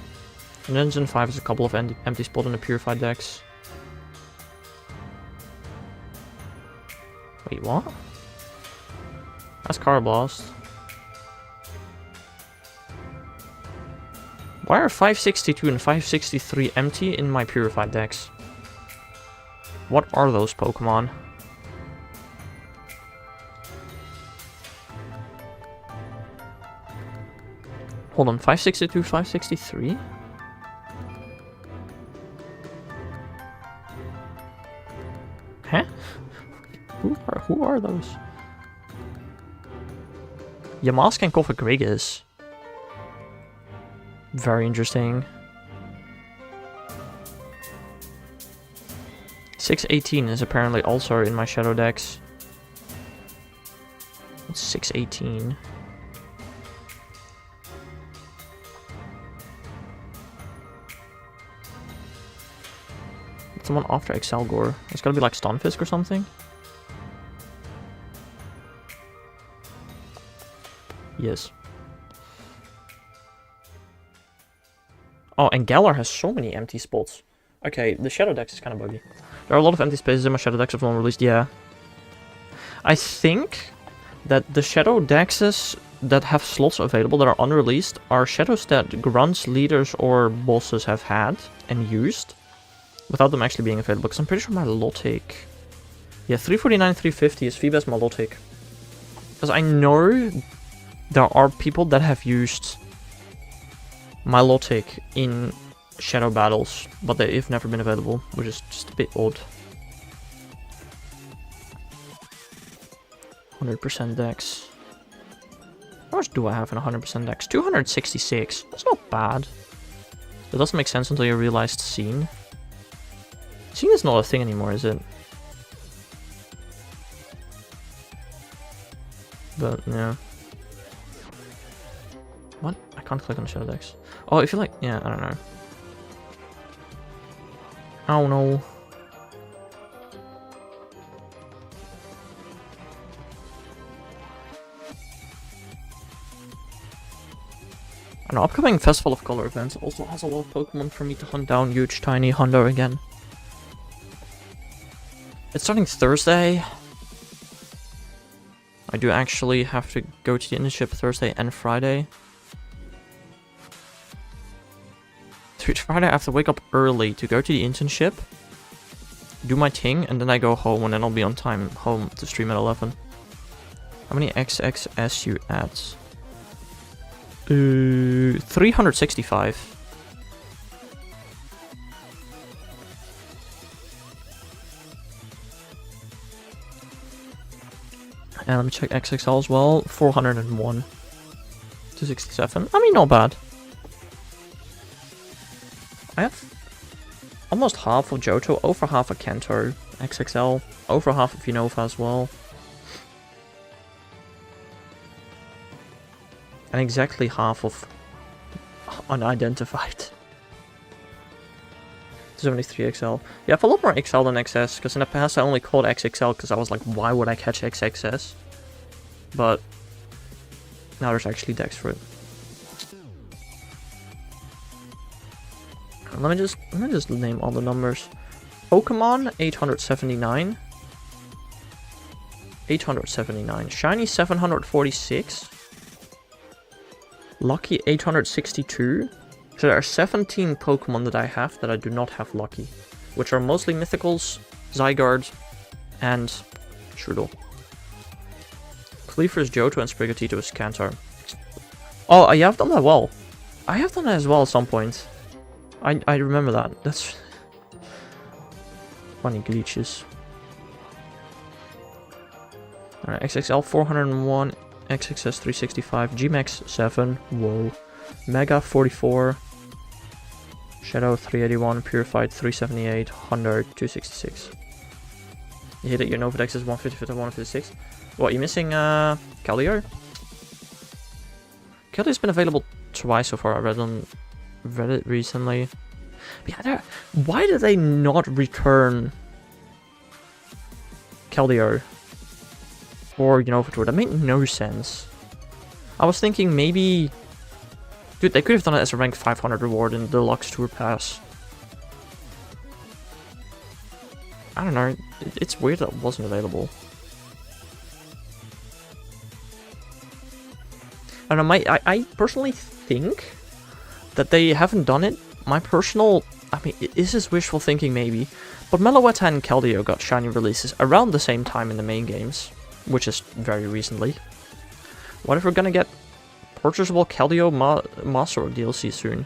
And then Gen 5 is a couple of empty spot in the Purified Dex. Wait, what? That's Carablast. Why are 562 and 563 empty in my Purified Dex? What are those Pokemon? Hold on, 562, 563? Huh? Who are those? Yamask and Kofagrigis. Very interesting. 618 is apparently also in my Shadow Dex. What's 618? It's the one after Excelgor. It's gotta be like Stunfisk or something. Yes. Oh, and Galar has so many empty spots. Okay, the Shadow Dex is kind of buggy. There are a lot of empty spaces in my Shadow Dex of non-released, yeah. I think that the Shadow Dexes that have slots available that are unreleased are shadows that grunts, leaders, or bosses have had and used without them actually being available. Because I'm pretty sure my Lotic... Yeah, 349, 350 is Phoebus Milotic. Because I know there are people that have used Milotic in shadow battles, but they've never been available, which is just a bit odd. 100% dex. How much do I have in 100% dex? 266. That's not bad. It doesn't make sense until you realize Scene. Scene is not a thing anymore, is it? But, yeah. What? I can't click on the Shadow Dex. Oh, if you like... Yeah, I don't know. Oh no. An upcoming Festival of Color event also has a lot of Pokemon for me to hunt down. Huge, tiny Hundo again. It's starting Thursday. I do actually have to go to the internship Thursday and Friday. Friday I have to wake up early to go to the internship, do my thing, and then I go home, and then I'll be on time home to stream at 11. How many XXS you at? 365. And let me check XXL as well. 401. 267. I mean, not bad. I have almost half of Johto, over half of Kanto, XXL, over half of Unova as well. And exactly half of unidentified. 73 XL. Yeah, I have a lot more XL than XS, because in the past I only called XXL because I was like, why would I catch XXS? But now there's actually Dex for it. Let me just name all the numbers. Pokemon 879. 879. Shiny 746. Lucky 862. So there are 17 Pokemon that I have that I do not have Lucky, which are mostly Mythicals, Zygarde, and Strudel. Cleaver is Johto and Sprigatito is Kantar. Oh, yeah, I've done that well. I have done that as well at some point. I remember that. That's... Funny glitches. Alright, XXL 401, XXS 365, GMAX 7, whoa. Mega 44, Shadow 381, Purified 378, 100, 266. You hit it, your Novadex is 150 to 156. What, you missing Keldeo? Keldeo's been available twice so far, I read on Reddit recently. But yeah, why did they not return Keldeo or Unova Tour? That made no sense. I was thinking maybe... Dude, they could have done it as a rank 500 reward in the Deluxe Tour Pass. I don't know, it's weird that it wasn't available. I don't know, I personally think that they haven't done it. My personal... I mean, this is wishful thinking maybe, but Meloetta and Keldeo got shiny releases around the same time in the main games, which is very recently. What if we're gonna get purchasable Keldeo Master DLC soon?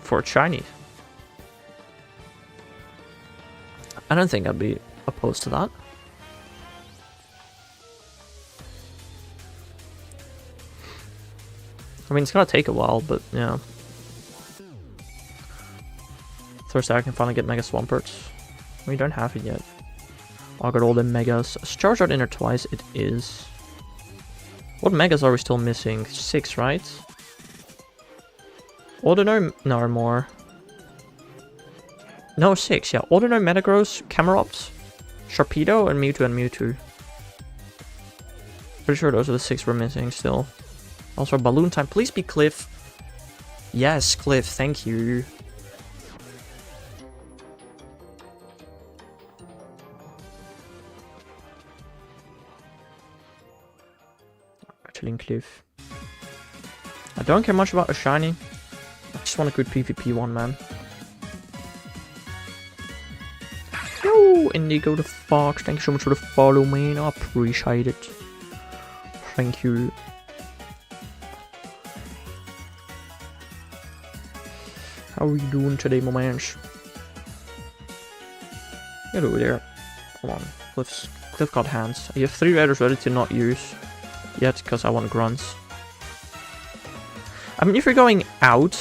For shiny. I don't think I'd be opposed to that. I mean, it's gonna take a while, but yeah. Thursday I can finally get Mega Swamperts. We don't have it yet. I got all the Megas. Charizard Inner twice, it is. What Megas are we still missing? 6, right? Ordinary... No, more. No, 6, yeah. Ordinary Metagross, Camerupt, Sharpedo, and Mewtwo. Pretty sure those are the 6 we're missing still. Also, Balloon time. Please be Cliff. Yes, Cliff, thank you. Chilling Cliff. I don't care much about a shiny. I just want a good PvP one, man. Yo, Indigo the Fox. Thank you so much for the follow, man. I appreciate it. Thank you. How are you doing today, my mans? Hello there. Hold on. Cliff got hands. You have 3 raiders ready to not use yet, because I want grunts. I mean, if you're going out,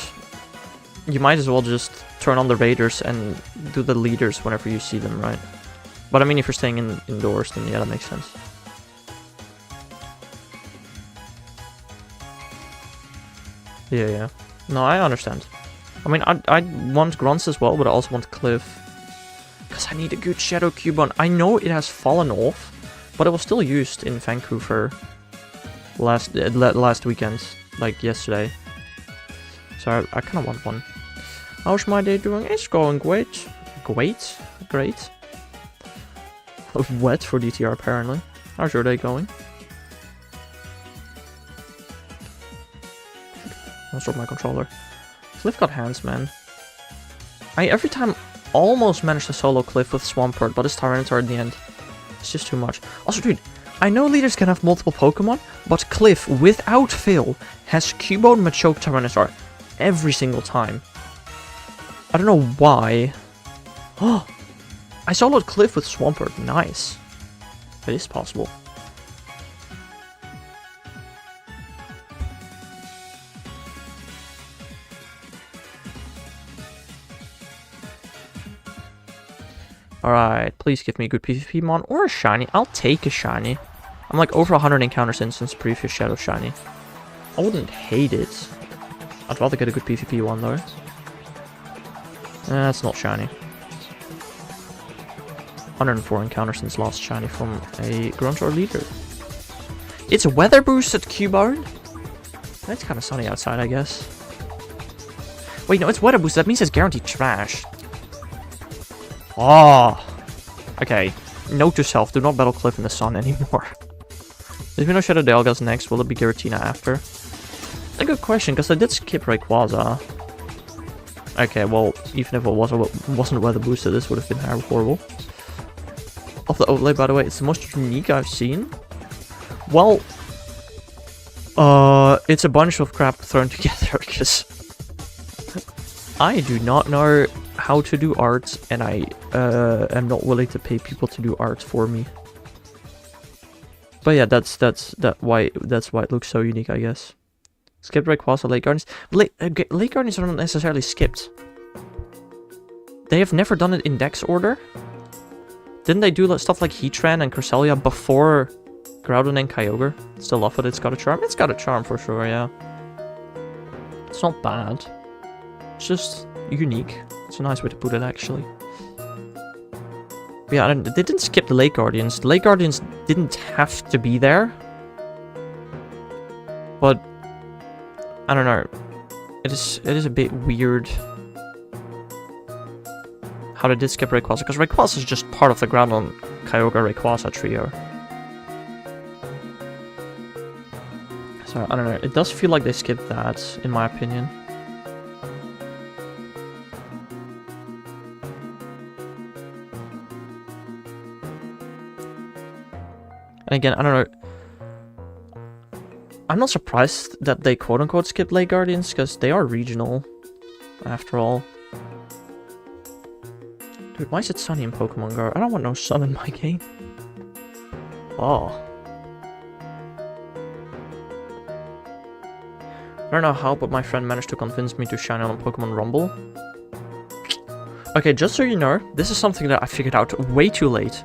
you might as well just turn on the raiders and do the leaders whenever you see them, right? But I mean, if you're staying indoors, then yeah, that makes sense. Yeah. No, I understand. I mean, I want grunts as well, but I also want Cliff. Because I need a good Shadow Cubone. I know it has fallen off, but it was still used in Vancouver last weekend, like yesterday. So I kind of want one. How's my day doing? It's going great. Great? Wet for DTR apparently. How's your day going? I'll stop my controller. Cliff got hands, man. I every time almost managed to solo Cliff with Swampert, but his Tyranitar at the end. It's just too much. Also, dude, I know leaders can have multiple Pokemon, but Cliff, without fail, has Cubone, Machoke, Tyranitar every single time. I don't know why. Oh, I soloed Cliff with Swampert. Nice. It is possible. Alright, please give me a good PvP mon or a shiny. I'll take a shiny. I'm like over 100 encounters in since previous Shadow shiny. I wouldn't hate it. I'd rather get a good PvP one though. That's not shiny. 104 encounters since last shiny from a Gruntor leader. It's weather boosted Cubone? It's kind of sunny outside, I guess. Wait, no, it's weather boosted. That means it's guaranteed trash. Oh, okay. Note to self, do not battle Cliff in the sun anymore. If we know Shadow Dialga's next, will it be Giratina after? A good question, because I did skip Rayquaza. Okay, well, even if it wasn't weather boosted, this would have been horrible. Of the overlay, by the way, it's the most unique I've seen. Well, it's a bunch of crap thrown together, because I do not know how to do art, and I am not willing to pay people to do art for me. But yeah, that's why it looks so unique, I guess. Skipped Rayquaza, Lake Gardens. Lake Gardens are not necessarily skipped. They have never done it in Dex order. Didn't they do stuff like Heatran and Cresselia before Groudon and Kyogre? Still love it. It's got a charm. It's got a charm for sure, yeah. It's not bad. It's just unique. It's a nice way to put it, actually. But yeah, they didn't skip the Lake Guardians. The Lake Guardians didn't have to be there. But I don't know. It is a bit weird how they did skip Rayquaza, because Rayquaza is just part of the Groudon Kyogre Rayquaza trio. So I don't know. It does feel like they skipped that, in my opinion. And again, I don't know. I'm not surprised that they quote-unquote skipped Lake Guardians, because they are regional, after all. Dude, why is it sunny in Pokemon Go? I don't want no sun in my game. Oh. I don't know how, but my friend managed to convince me to shine on Pokemon Rumble. Okay, just so you know, this is something that I figured out way too late.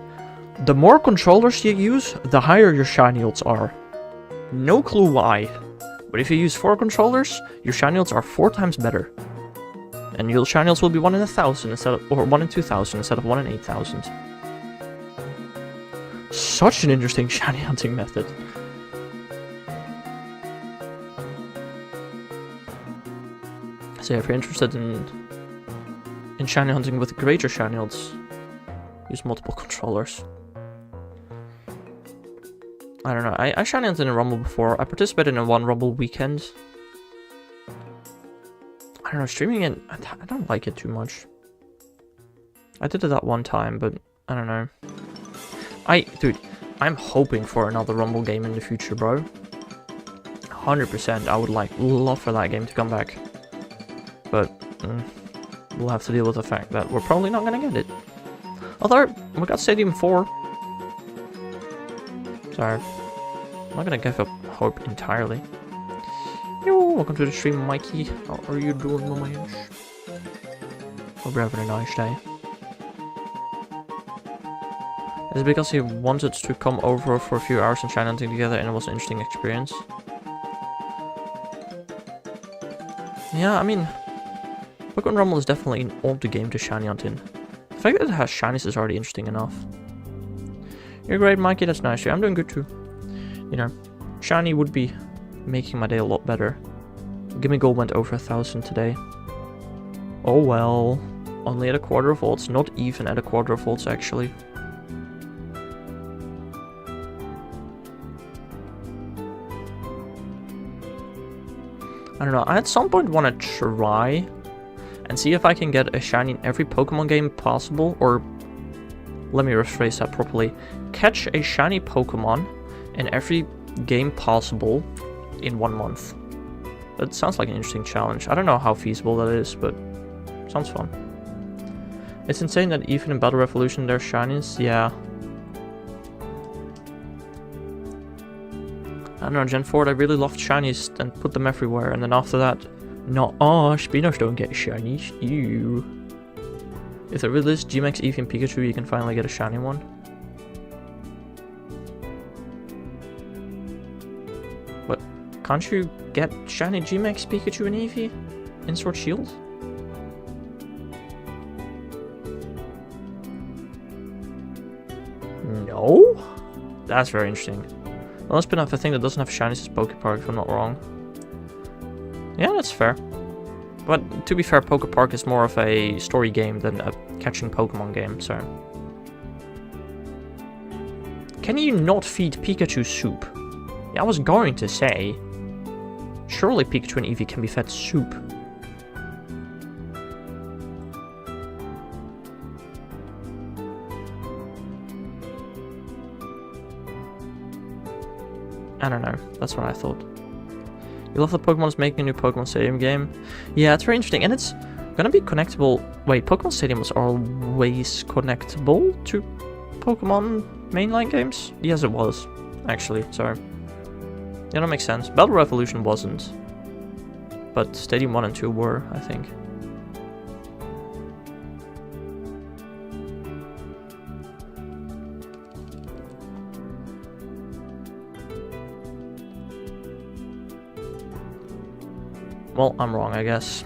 The more controllers you use, the higher your shiny odds are. No clue why. But if you use 4 controllers, your shiny odds are 4 times better. And your shiny odds will be 1 in 1,000 instead of, or 1 in 2,000 instead of 1 in 8,000. Such an interesting shiny hunting method. So if you're interested in shiny hunting with greater shiny odds, use multiple controllers. I don't know. I shiny hunted in a Rumble before. I participated in one Rumble weekend. I don't know, streaming it, I don't like it too much. I did it that one time, but I don't know. Dude, I'm hoping for another Rumble game in the future, bro. 100%, I would love for that game to come back. But we'll have to deal with the fact that we're probably not gonna get it. Although, we got Stadium 4. So, I'm not gonna give up hope entirely. Yo, welcome to the stream, Mikey. How are you doing, my man? Hope you're having a nice day. Is it because he wanted to come over for a few hours and shine hunting together and it was an interesting experience? Yeah, I mean, Pokemon Rumble is definitely an old game to shiny hunt in. The fact that it has shinies is already interesting enough. You're great, Mikey, that's nice. Yeah, I'm doing good too. You know, shiny would be making my day a lot better. Gimmighoul went over 1,000 today. Oh well. Only at a quarter of volts, not even at a quarter of volts actually. I don't know, I at some point want to try and see if I can get a shiny in every Pokemon game possible, or let me rephrase that properly. Catch a shiny Pokemon in every game possible in 1 month. That sounds like an interesting challenge. I don't know how feasible that is, but sounds fun. It's insane that even in Battle Revolution there's shinies. Yeah. I don't know, Gen 4, I really loved shinies and put them everywhere, and then after that, no, Spinos don't get shinies. Ew. If there really is G-Max, Eevee, and Pikachu, you can finally get a shiny one. What? Can't you get shiny G-Max, Pikachu, and Eevee in Sword Shield? No? That's very interesting. The only spin-off I think that doesn't have shinies is Pokepark, if I'm not wrong. Yeah, that's fair. But to be fair, Pokepark is more of a story game than a catching Pokemon game, so... Can you not feed Pikachu soup? Yeah, I was going to say... Surely Pikachu and Eevee can be fed soup. I don't know, that's what I thought. You love that Pokemon's making a new Pokemon Stadium game? Yeah, it's very interesting, and it's gonna be connectable. Wait, Pokemon Stadium was always connectable to Pokemon mainline games? Yes, it was, actually. Sorry. Yeah, that makes sense. Battle Revolution wasn't. But Stadium 1 and 2 were, I think. Well, I'm wrong, I guess.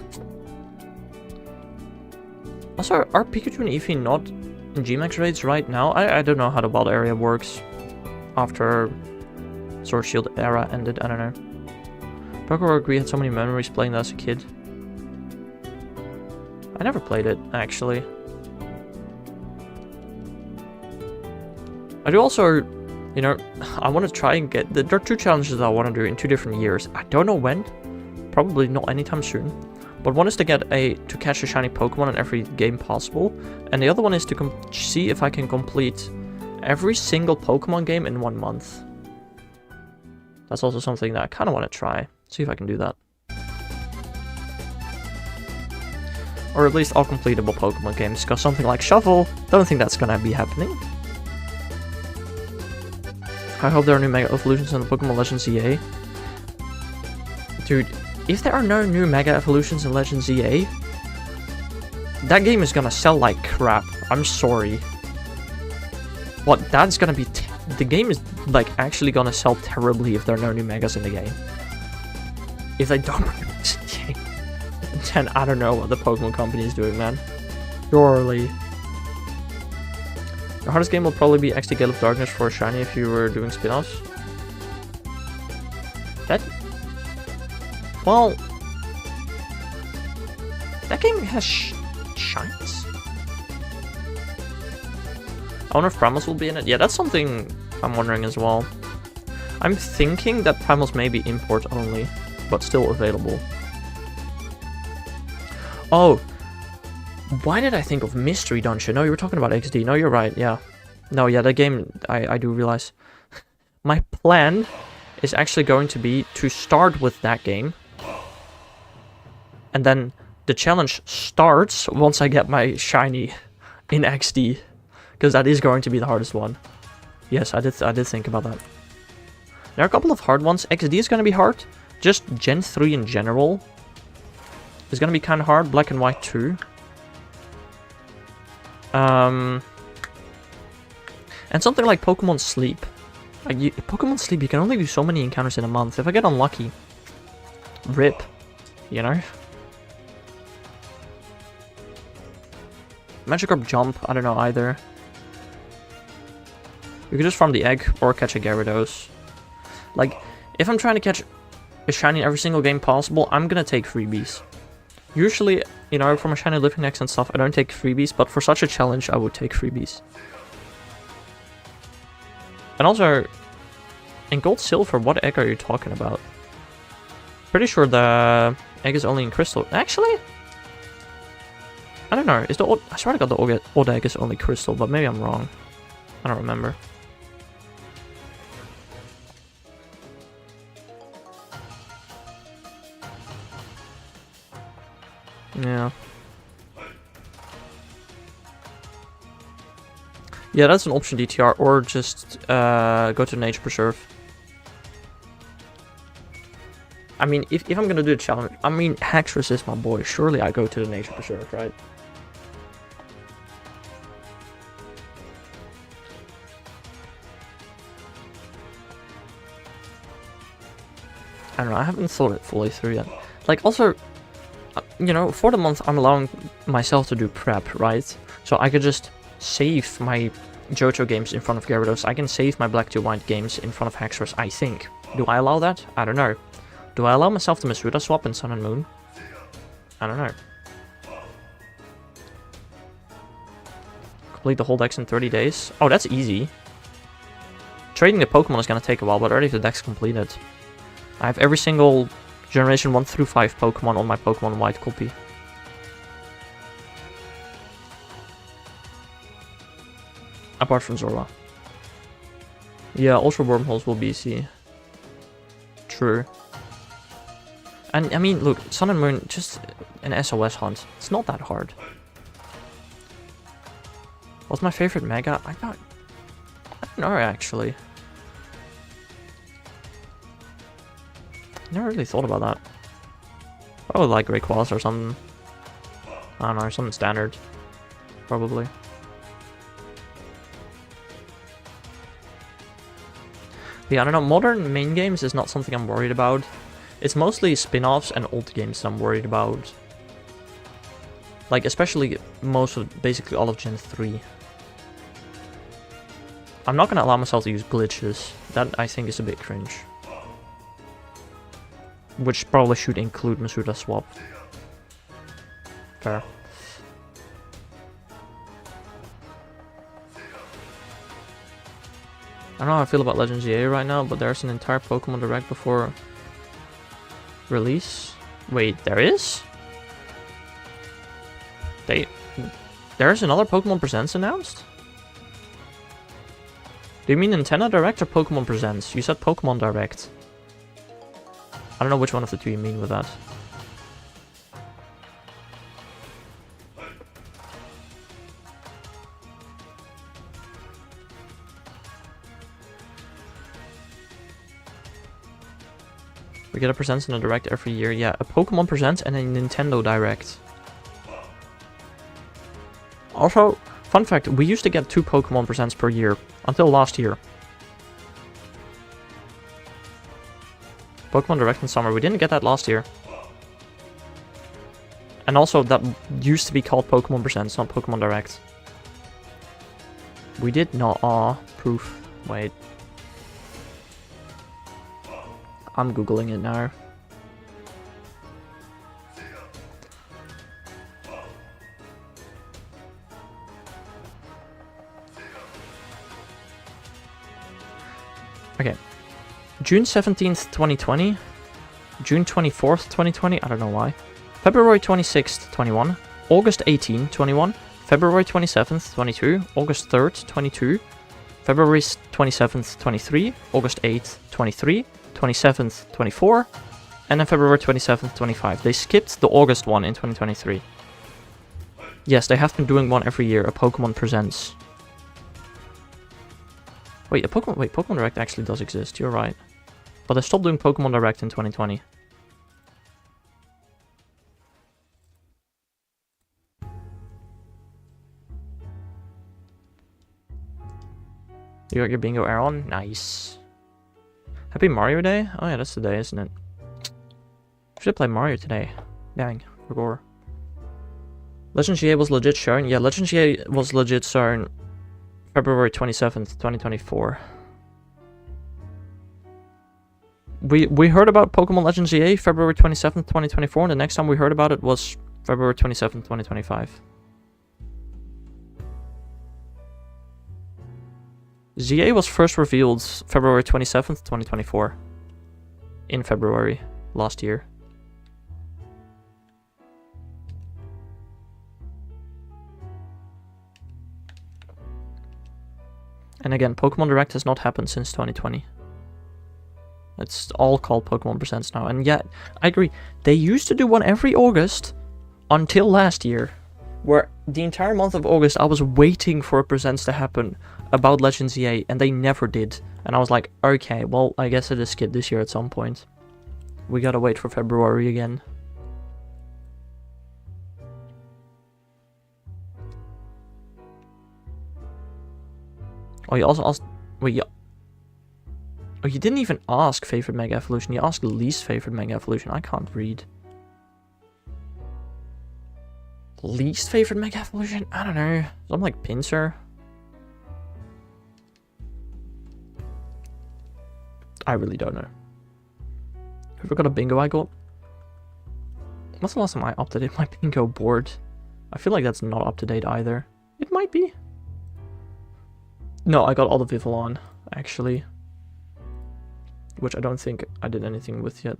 Also, are Pikachu and Eevee not in Gmax raids right now? I don't know how the wild area works after Sword Shield era ended, I don't know. Pokemon Agree had so many memories playing that as a kid. I never played it, actually. I do also, you know, I want to try and get... There are 2 challenges that I want to do in 2 different years. I don't know when. Probably not anytime soon. But one is to catch a shiny Pokemon in every game possible. And the other one is to see if I can complete every single Pokemon game in 1 month. That's also something that I kind of want to try. See if I can do that. Or at least all completable Pokemon games. Because something like Shuffle, don't think that's gonna be happening. I hope there are new Mega Evolutions in the Pokemon Legends EA. Dude, if there are no new Mega Evolutions in Legends EA, that game is gonna sell like crap. I'm sorry. What, that's gonna be... the game is like actually gonna sell terribly if there are no new Megas in the game. If they don't release the game, then I don't know what the Pokemon company is doing, man. Surely. The hardest game will probably be XD Gale of Darkness for shiny if you were doing spin-offs. That... well... that game has shines? I wonder if Primals will be in it. Yeah, that's something I'm wondering as well. I'm thinking that Primals may be import only, but still available. Oh! Why did I think of Mystery Dungeon? No, you were talking about XD. No, you're right, yeah. No, yeah, that game, I do realize. My plan is actually going to be to start with that game. And then the challenge starts once I get my shiny in XD. Because that is going to be the hardest one. Yes, I did think about that. There are a couple of hard ones. XD is going to be hard. Just Gen 3 in general is going to be kind of hard. Black and White 2. And something like Pokemon Sleep. Pokemon Sleep, you can only do so many encounters in a month. If I get unlucky, rip, you know? Magikarp Jump, I don't know either. You could just farm the egg or catch a Gyarados. Like, if I'm trying to catch a shiny in every single game possible, I'm gonna take freebies. Usually, you know, for my shiny living eggs and stuff, I don't take freebies, but for such a challenge, I would take freebies. And also, in Gold Silver, what egg are you talking about? Pretty sure the egg is only in Crystal. Actually, I don't know. I swear to God the old egg is only Crystal, but maybe I'm wrong. I don't remember. Yeah. Yeah, that's an option, DTR, or just go to the Nature Preserve. I mean, if I'm gonna do a challenge, I mean, Haxorus is my boy. Surely I go to the Nature Preserve, right? I don't know, I haven't thought it fully through yet. Like, also, you know, for the month I'm allowing myself to do prep, right? So I could just save my Johto games in front of Gyarados. I can save my Black to White games in front of Haxorus, I think. Do I allow that? I don't know. Do I allow myself to Masuda swap in Sun and Moon? I don't know. Complete the whole dex in 30 days? Oh, that's easy. Trading the Pokemon is gonna take a while, but already the deck's completed. I have every single Generation 1 through 5 Pokemon on my Pokemon White copy. Apart from Zorba. Yeah, Ultra Wormholes will BC. True. And I mean, look, Sun and Moon, just an SOS hunt. It's not that hard. What's my favorite mega? I don't know actually. Never really thought about that. Probably like Rayquaza or something. I don't know, something standard. Probably. Yeah, I don't know, modern main games is not something I'm worried about. It's mostly spin-offs and old games I'm worried about. Like, especially basically all of Gen 3. I'm not gonna allow myself to use glitches. That, I think, is a bit cringe. Which probably should include Masuda Swap. Fair. I don't know how I feel about Legends EA right now, but there's an entire Pokemon Direct before release. Wait, there is? There's another Pokemon Presents announced? Do you mean Nintendo Direct or Pokemon Presents? You said Pokemon Direct. I don't know which one of the two you mean with that. We get a Presents and a Direct every year. Yeah, a Pokemon Presents and a Nintendo Direct. Also, fun fact, we used to get 2 Pokemon Presents per year. Until last year. Pokemon Direct in summer. We didn't get that last year. And also, that used to be called Pokemon Presents, not Pokemon Direct. We did not. Aw, proof. Wait. I'm googling it now. Okay. June 17th, 2020. June 24th, 2020. I don't know why. February 26th, 21. August 18th, 21. February 27th, 22. August 3rd, 22. February 27th, 23. August 8th, 23. 27th, 24, and then February 27th, 25. They skipped the August one in 2023. Yes, they have been doing one every year, a Pokemon Presents. Wait, Pokemon Direct actually does exist, you're right. But they stopped doing Pokemon Direct in 2020. You got your bingo air on? Nice. Happy Mario Day? Oh yeah, that's today, isn't it? Should play Mario today. Dang, Rigor. Legends GA was legit shown? Yeah, Legends GA was legit shown February 27th, 2024. We heard about Pokemon Legends GA February 27th, 2024, and the next time we heard about it was February 27th, 2025. ZA was first revealed February 27th, 2024. In February last year. And again, Pokemon Direct has not happened since 2020. It's all called Pokemon Presents now. And yeah, I agree. They used to do one every August until last year. Where the entire month of August I was waiting for a Presents to happen about Legends EA, and they never did. And I was like, okay, well, I guess it is skipped this year at some point. We gotta wait for February again. Oh, you also asked... Wait, yeah. Oh, you didn't even ask favorite Mega Evolution. You asked least favorite Mega Evolution. I can't read. Least favorite Mega Evolution? I don't know. Something like Pinsir. I really don't know. Have I got a bingo I got? What's the last time I updated my bingo board? I feel like that's not up to date either. It might be. No, I got all the Vivillon, actually. Which I don't think I did anything with yet.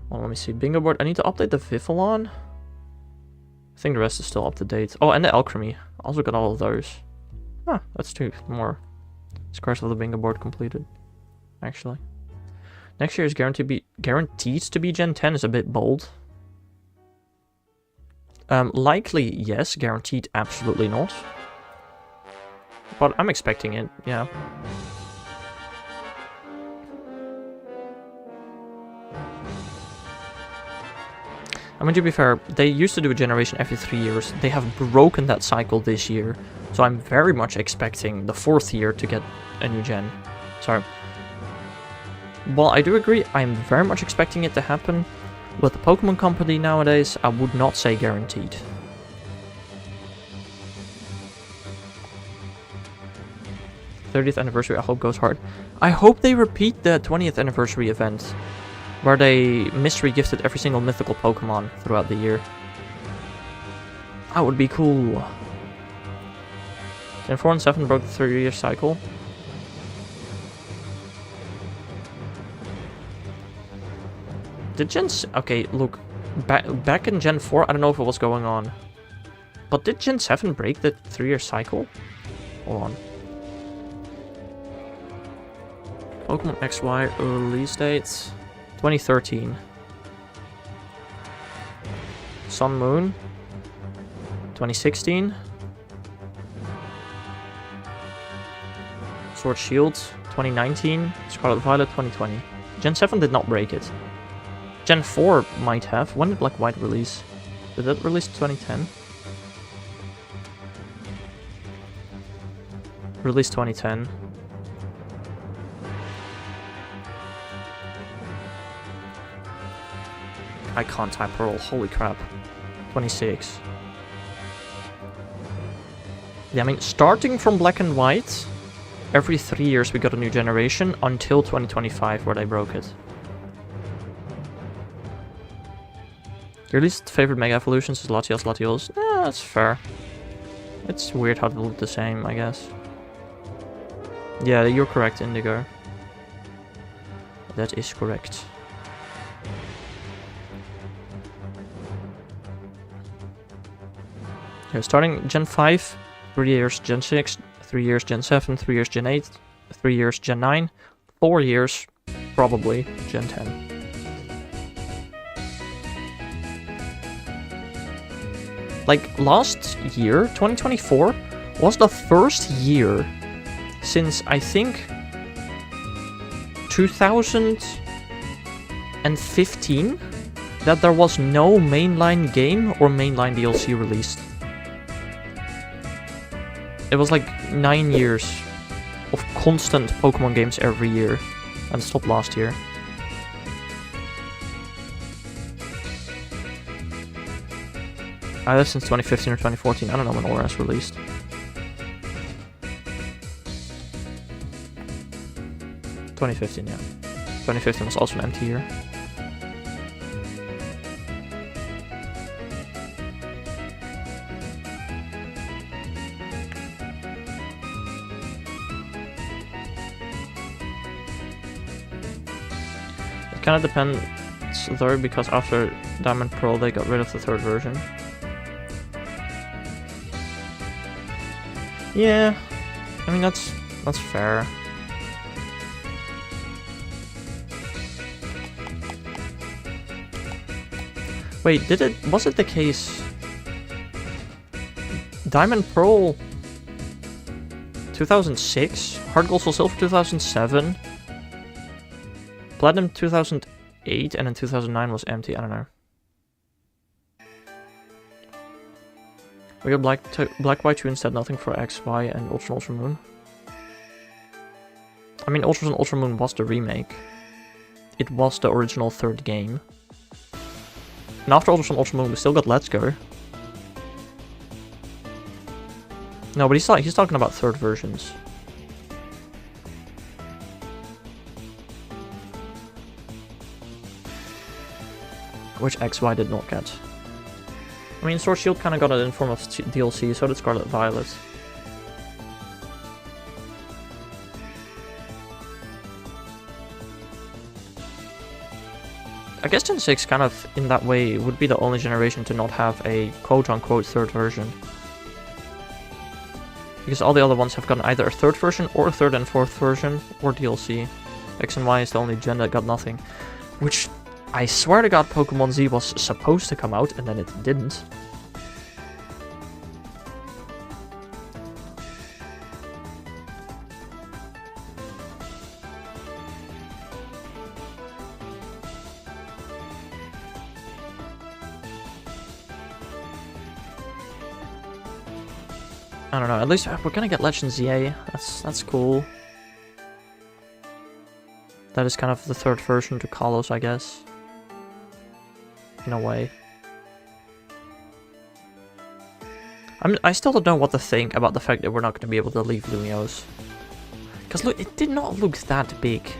Well, let me see. Bingo board. I need to update the Vivillon. I think the rest is still up to date. Oh, and the Alchemy. I also got all of those. Huh, that's 2 more squares of the bingo board completed. Actually. Next year is guaranteed to be Gen 10 is a bit bold. Likely, yes. Guaranteed, absolutely not. But I'm expecting it, yeah. I mean, to be fair, they used to do a generation every 3 years. They have broken that cycle this year. So I'm very much expecting the 4th year to get a new gen. Sorry. While I do agree, I'm very much expecting it to happen. With the Pokemon Company nowadays, I would not say guaranteed. '30th anniversary, I hope goes hard. I hope they repeat the 20th anniversary event, where they mystery gifted every single mythical Pokemon throughout the year. That would be cool. Gen 4 and 7 broke the 3-year cycle. Did Gen... Okay, look. Back in Gen 4, I don't know if it was going on. But did Gen 7 break the 3-year cycle? Hold on. Pokemon XY release dates. 2013. Sun Moon. 2016. Sword Shield. 2019. Scarlet Violet. 2020. Gen 7 did not break it. Gen 4 might have. When did Black White release? Did that release 2010? Release 2010. I can't type Pearl, holy crap. 26. Yeah, I mean, starting from Black and White, every 3 years we got a new generation until 2025 where they broke it. Your least favorite Mega Evolutions is Latios Latios. Yeah, that's fair. It's weird how they look the same, I guess. Yeah, you're correct, Indigo. That is correct. Yeah, starting Gen 5, 3 years Gen 6, 3 years Gen 7, 3 years Gen 8, 3 years Gen 9, 4 years, probably, Gen 10. Like, last year, 2024, was the first year since, I think, 2015 that there was no mainline game or mainline DLC released. It was like 9 years of constant Pokemon games every year, and stopped last year. Either since 2015 or 2014, I don't know when Aura's released. '15, yeah. 2015 was also an empty year. It kind of depends though, because after Diamond Pearl they got rid of the 3rd version. Yeah, I mean that's fair. Wait, was it the case? Diamond Pearl 2006, Heart Gold Soul Silver 2007, Platinum 2008, and then 2009 was empty. I don't know. We got Black White 2 instead, nothing for X, Y, and Ultra and Ultra Moon. I mean, Ultra and Ultra Moon was the remake. It was the original 3rd game. And after Ultra and Ultra Moon, we still got Let's Go. No, but he's talking about 3rd versions. Which XY did not get. I mean, Sword Shield kind of got it in form of DLC, so did Scarlet Violet. I guess Gen 6 kind of, in that way, would be the only generation to not have a quote-unquote 3rd version. Because all the other ones have gotten either a 3rd version, or a 3rd and 4th version, or DLC. X and Y is the only gen that got nothing. Which, I swear to God, Pokemon Z was supposed to come out, and then it didn't. I don't know, at least we're gonna get Legends ZA. That's cool. That is kind of the third version to Kalos, I guess. In a way. I still don't know what to think about the fact that we're not going to be able to leave Lumiose. Because look, it did not look that big.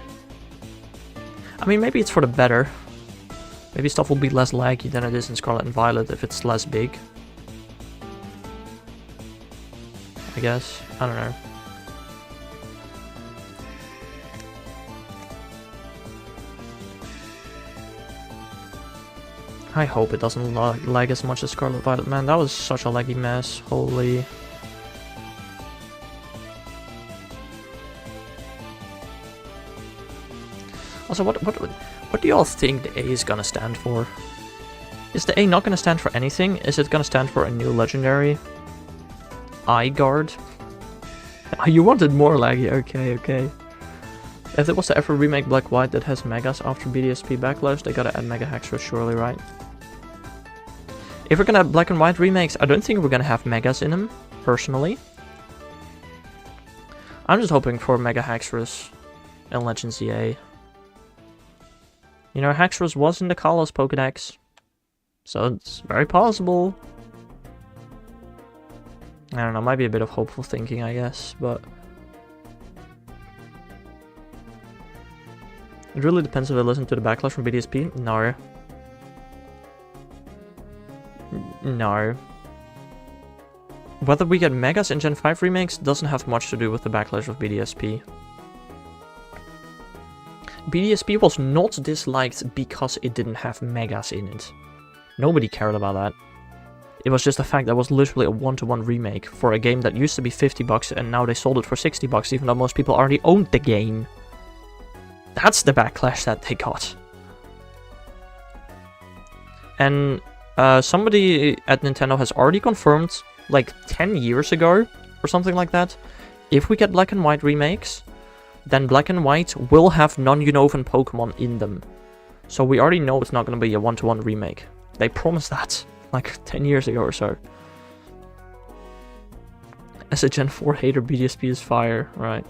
I mean, maybe it's for the better. Maybe stuff will be less laggy than it is in Scarlet and Violet if it's less big. I guess. I don't know. I hope it doesn't lag as much as Scarlet Violet. Man, that was such a laggy mess. Holy. Also, what do y'all think the A is gonna stand for? Is the A not gonna stand for anything? Is it gonna stand for a new legendary? Eye Guard? Oh, you wanted more laggy. Okay, okay. If there was to ever remake Black White that has Megas after BDSP Backlash, they gotta add Mega Hexra, surely, right? If we're gonna have Black and White remakes, I don't think we're gonna have Megas in them, personally. I'm just hoping for Mega Hexras in Legends ZA. You know, Hexras was in the Kalos Pokédex, so it's very possible. I don't know, might be a bit of hopeful thinking, I guess, but... It really depends if I listen to the backlash from BDSP. No. No. Whether we get Megas in Gen 5 remakes doesn't have much to do with the backlash of BDSP. BDSP was not disliked because it didn't have Megas in it. Nobody cared about that. It was just the fact that it was literally a one-to-one remake for a game that used to be $50 and now they sold it for $60 even though most people already owned the game. That's the backlash that they got. And somebody at Nintendo has already confirmed, like 10 years ago, or something like that, if we get Black and White remakes, then Black and White will have non-Unova Pokemon in them. So we already know it's not going to be a one-to-one remake. They promised that, like 10 years ago or so. As a Gen 4 hater, BDSP is fire, right?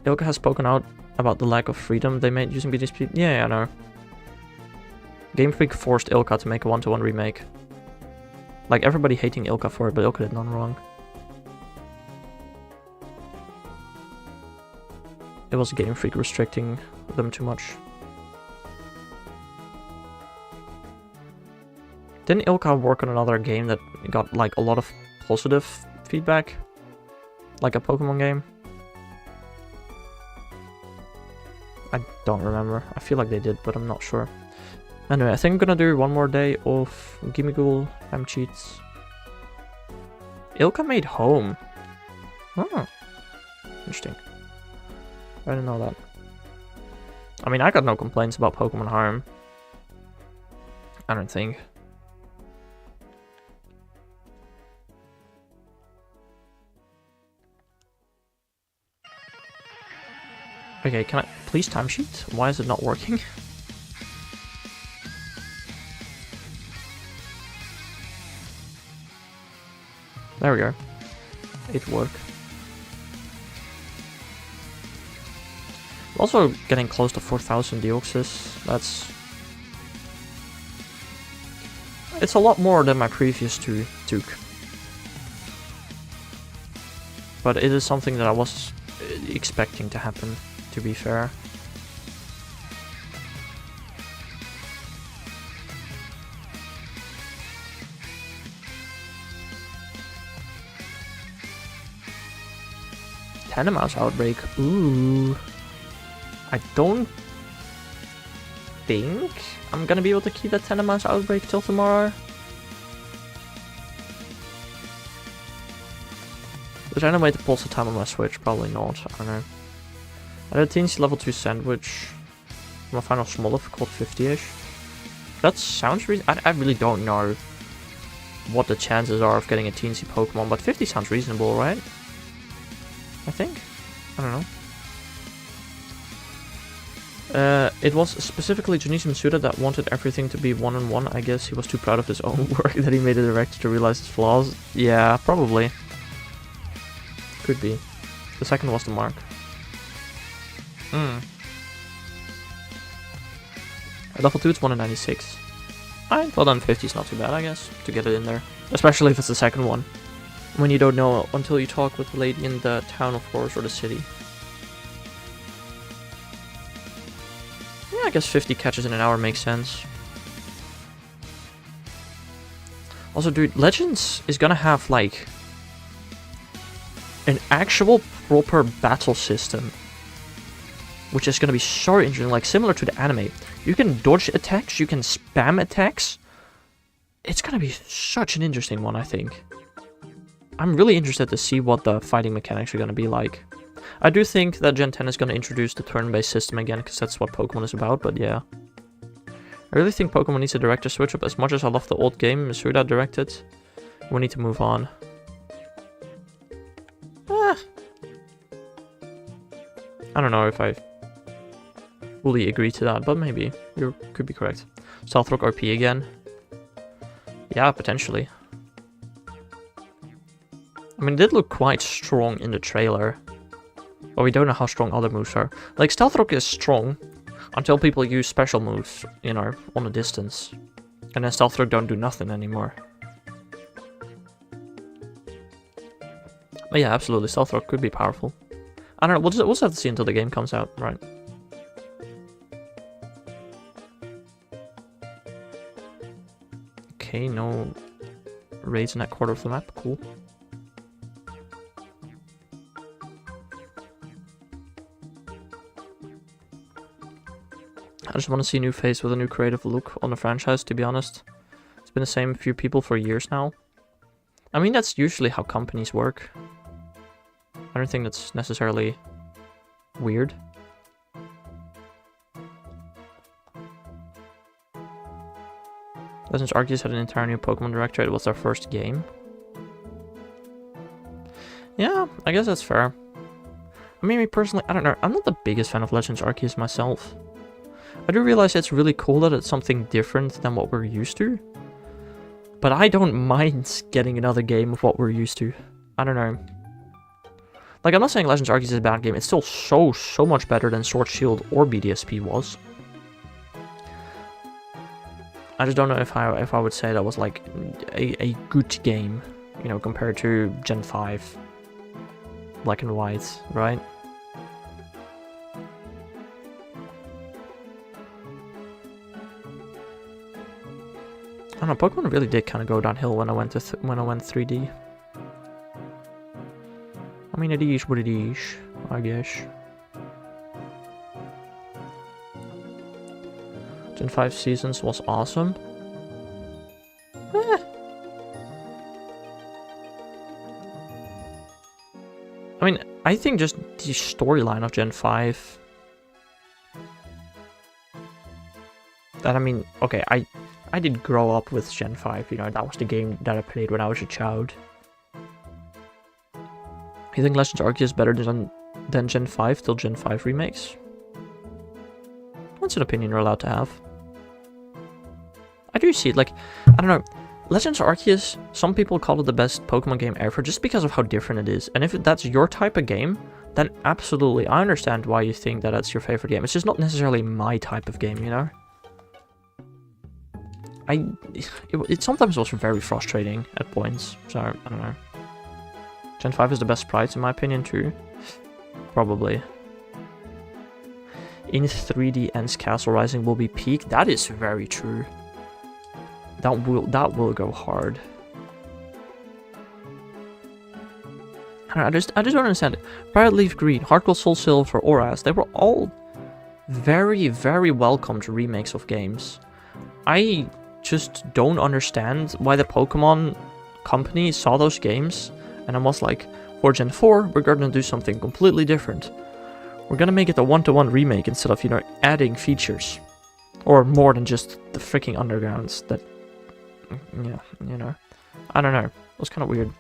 Ilka has spoken out about the lack of freedom they made using BDSP. Yeah, I know. Game Freak forced Ilka to make a one-to-one remake. Like, everybody hating Ilka for it, but Ilka did none wrong. It was Game Freak restricting them too much. Didn't Ilka work on another game that got, like, a lot of positive feedback? Like a Pokemon game? I don't remember. I feel like they did, but I'm not sure. Anyway, I think I'm gonna do one more day of Gimmighoul cheats. Ilka made home. Oh. Interesting. I didn't know that. I mean, I got no complaints about Pokemon Harm. I don't think. Okay, can I please timesheet? Why is it not working? There we go. It worked. Also getting close to 4,000 Deoxys. That's... It's a lot more than my previous two took. But it is something that I was expecting to happen, to be fair. Tentamouse outbreak. Ooh. I don't think I'm gonna be able to keep that Tentamouse outbreak till tomorrow. Is there any way to pulse the time on my Switch? Probably not. I don't know. I had a teensy level 2 sandwich. My final small difficult 50-ish. That sounds I really don't know what the chances are of getting a teensy Pokemon, but 50 sounds reasonable, right? I think. I don't know. It was specifically Junichi Masuda that wanted everything to be one-on-one. I guess he was too proud of his own work that he made a director to realize his flaws. Yeah, probably. Could be. The second was the mark. At level 2 it's 1 in 96. Alright, well then 50 is not too bad, I guess, to get it in there. Especially if it's the second one. When you don't know until you talk with the lady in the town, of course, or the city. Yeah, I guess 50 catches in an hour makes sense. Also, dude, Legends is gonna have, like, an actual proper battle system. Which is gonna be so interesting, like, similar to the anime. You can dodge attacks, you can spam attacks. It's gonna be such an interesting one, I think. I'm really interested to see what the fighting mechanics are gonna be like. I do think that Gen 10 is gonna introduce the turn-based system again, because that's what Pokemon is about, but yeah. I really think Pokemon needs a director switch up. As much as I love the old game Masuda directed, we need to move on. I don't know if I fully agree to that, but maybe. You could be correct. Stealth Rock RP again. Yeah, potentially. I mean, it did look quite strong in the trailer. But we don't know how strong other moves are. Like, Stealth Rock is strong until people use special moves, you know, on a distance. And then Stealth Rock don't do nothing anymore. But yeah, absolutely, Stealth Rock could be powerful. I don't know, we'll just have to see until the game comes out, right? Okay, no raids in that quarter of the map, cool. I just want to see a new face with a new creative look on the franchise, to be honest. It's been the same few people for years now. I mean, that's usually how companies work. I don't think that's necessarily weird. Legends Arceus had an entire new Pokemon director. It was their first game. Yeah, I guess that's fair. I mean, me personally, I don't know. I'm not the biggest fan of Legends Arceus myself. I do realize it's really cool that it's something different than what we're used to. But I don't mind getting another game of what we're used to. I don't know. Like, I'm not saying Legends Arceus is a bad game. It's still so much better than Sword Shield or BDSP was. I just don't know if I would say that was like a good game, you know, compared to Gen 5 Black and White, right? I don't know, Pokemon really did kind of go downhill when I went to 3D. I mean, it is what it is, I guess. Gen 5 Seasons was awesome. I mean, I think just the storyline of Gen 5... That, I mean, okay, I did grow up with Gen 5, you know, that was the game that I played when I was a child. You think Legends Arceus is better than Gen 5 till Gen 5 remakes? That's an opinion you're allowed to have. I do see it, like, I don't know, Legends Arceus, some people call it the best Pokemon game ever just because of how different it is. And if that's your type of game, then absolutely, I understand why you think that that's your favorite game. It's just not necessarily my type of game, you know? It sometimes was very frustrating at points, so I don't know. Gen 5 is the best sprite in my opinion too. Probably. In 3D Ends Castle Rising will be peak. That is very true. That will go hard. I just don't understand it. Pirate Leaf Green, Heart Gold Soul Silver, Auras, they were all very, very welcomed remakes of games. I just don't understand why the Pokemon company saw those games and I was like, for Gen 4, we're gonna do something completely different. We're gonna make it a one-to-one remake instead of, you know, adding features. Or more than just the freaking undergrounds that... Yeah, you know. I don't know. It was kind of weird.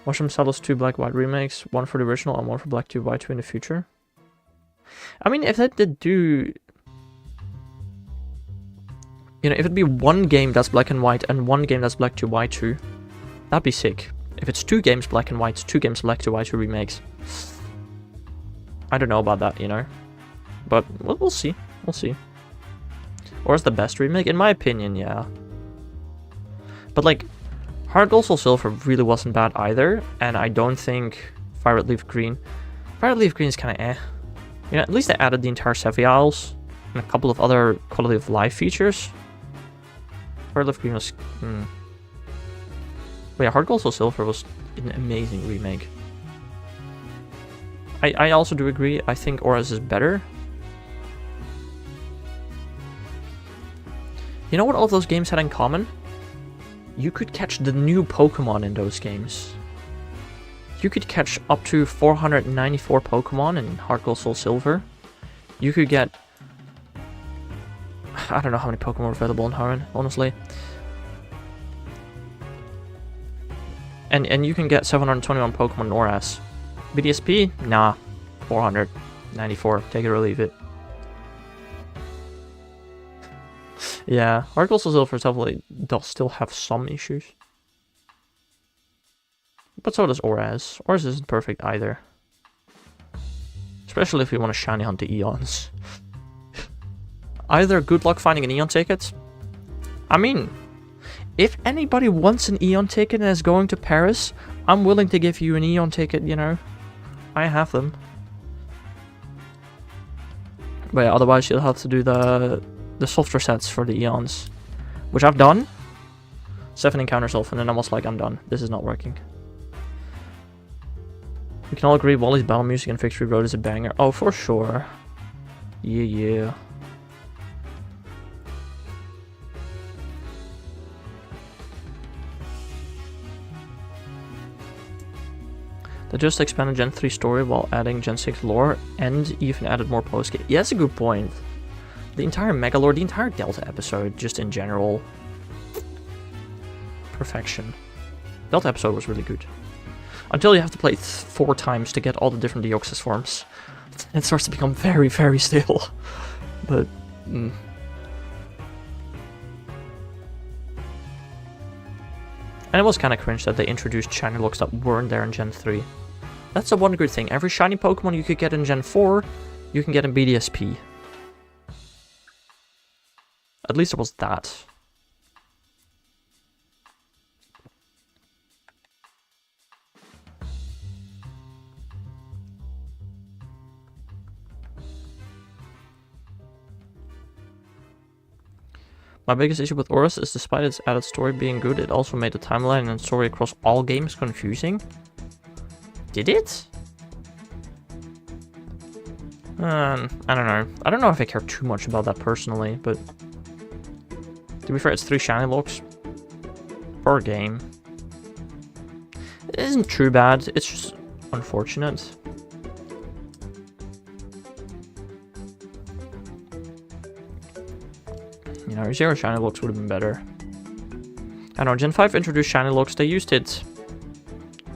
Mushroom Saddles 2 Black-White remakes. One for the original and one for Black 2 White 2 in the future. I mean, if they did do... You know, if it'd be one game that's black and white and one game that's black 2 white 2, that'd be sick. If it's 2 games black and white, 2 games black 2 white 2 remakes. I don't know about that, you know. But we'll see. We'll see. Or is the best remake? In my opinion, yeah. But like, Heart Gold Soul Silver really wasn't bad either. And I don't think Violet Leaf Green... Violet Leaf Green is kind of eh. You know, at least they added the entire Sevi Isles and a couple of other quality of life features. Violet Leaf Green was... But yeah, Heart Gold Soul Silver was an amazing remake. I also do agree, I think Auras is better. You know what all of those games had in common? You could catch the new Pokemon in those games. You could catch up to 494 Pokemon in Heart Gold Soul Silver. You could get... I don't know how many Pokemon are available in Hoenn, honestly. And you can get 721 Pokemon in Auras. BDSP? Nah. 494. Take it or leave it. Yeah, Heart Gold Soul Silver definitely does still have some issues. But so does Auras. Auras isn't perfect either. Especially if you want to shiny hunt the Eons. Either good luck finding an Eon ticket. I mean, if anybody wants an Eon ticket and is going to Paris, I'm willing to give you an Eon ticket, you know. I have them. But yeah, otherwise you'll have to do the soft resets for the Eons. Which I've done. 7 encounters off, and then I was like, I'm done. This is not working. We can all agree Wally's battle music in Victory Road is a banger. Oh, for sure. Yeah. They just expanded Gen 3 story while adding Gen 6 lore and even added more post-game. Yeah, that's a good point. The entire Mega lore, the entire Delta episode, just in general. Perfection. Delta episode was really good. Until you have to play it 4 times to get all the different Deoxys forms. It starts to become very, very stale. But... And it was kind of cringe that they introduced shiny looks that weren't there in Gen 3. That's the one good thing. Every shiny Pokemon you could get in Gen 4, you can get in BDSP. At least it was that. My biggest issue with Auras is despite its added story being good, it also made the timeline and story across all games confusing. Did it? I don't know. I don't know if I care too much about that personally, but... To be fair, it's 3 shiny looks per game. It isn't too bad, it's just unfortunate. You know, 0 shiny looks would have been better. I know, Gen 5 introduced shiny looks, they used it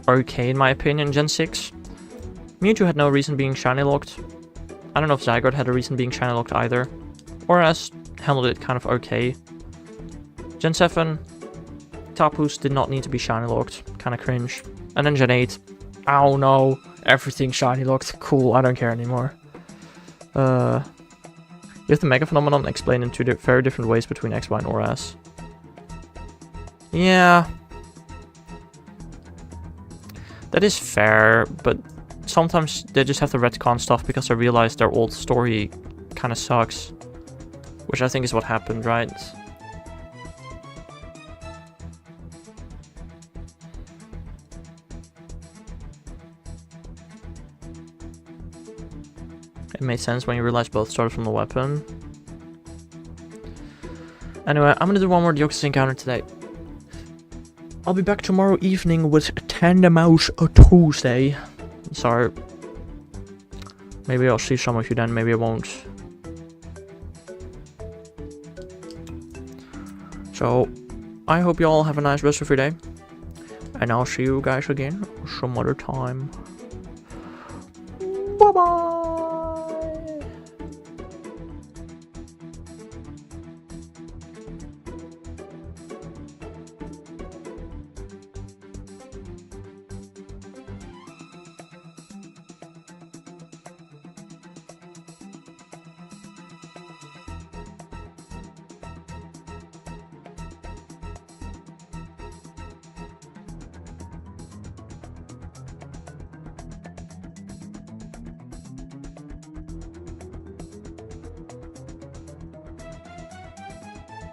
okay in my opinion. Gen 6, Mewtwo had no reason being shiny locked. I don't know if Zygarde had a reason being shiny locked either. Auras handled it kind of okay. Gen 7, Tapus did not need to be shiny locked, kind of cringe. And then Gen 8, oh no, everything shiny locked, cool, I don't care anymore. You have the Mega Phenomenon explained in 2 very different ways between X, Y, and Auras. Yeah. That is fair, but sometimes they just have to retcon stuff because they realize their old story kind of sucks. Which I think is what happened, right? It made sense when you realize both started from the weapon. Anyway, I'm gonna do one more Deoxys encounter today. I'll be back tomorrow evening with Tandem Out Tuesday. So, Maybe I'll see some of you then, maybe I won't. So, I hope you all have a nice rest of your day. And I'll see you guys again some other time. Bye bye!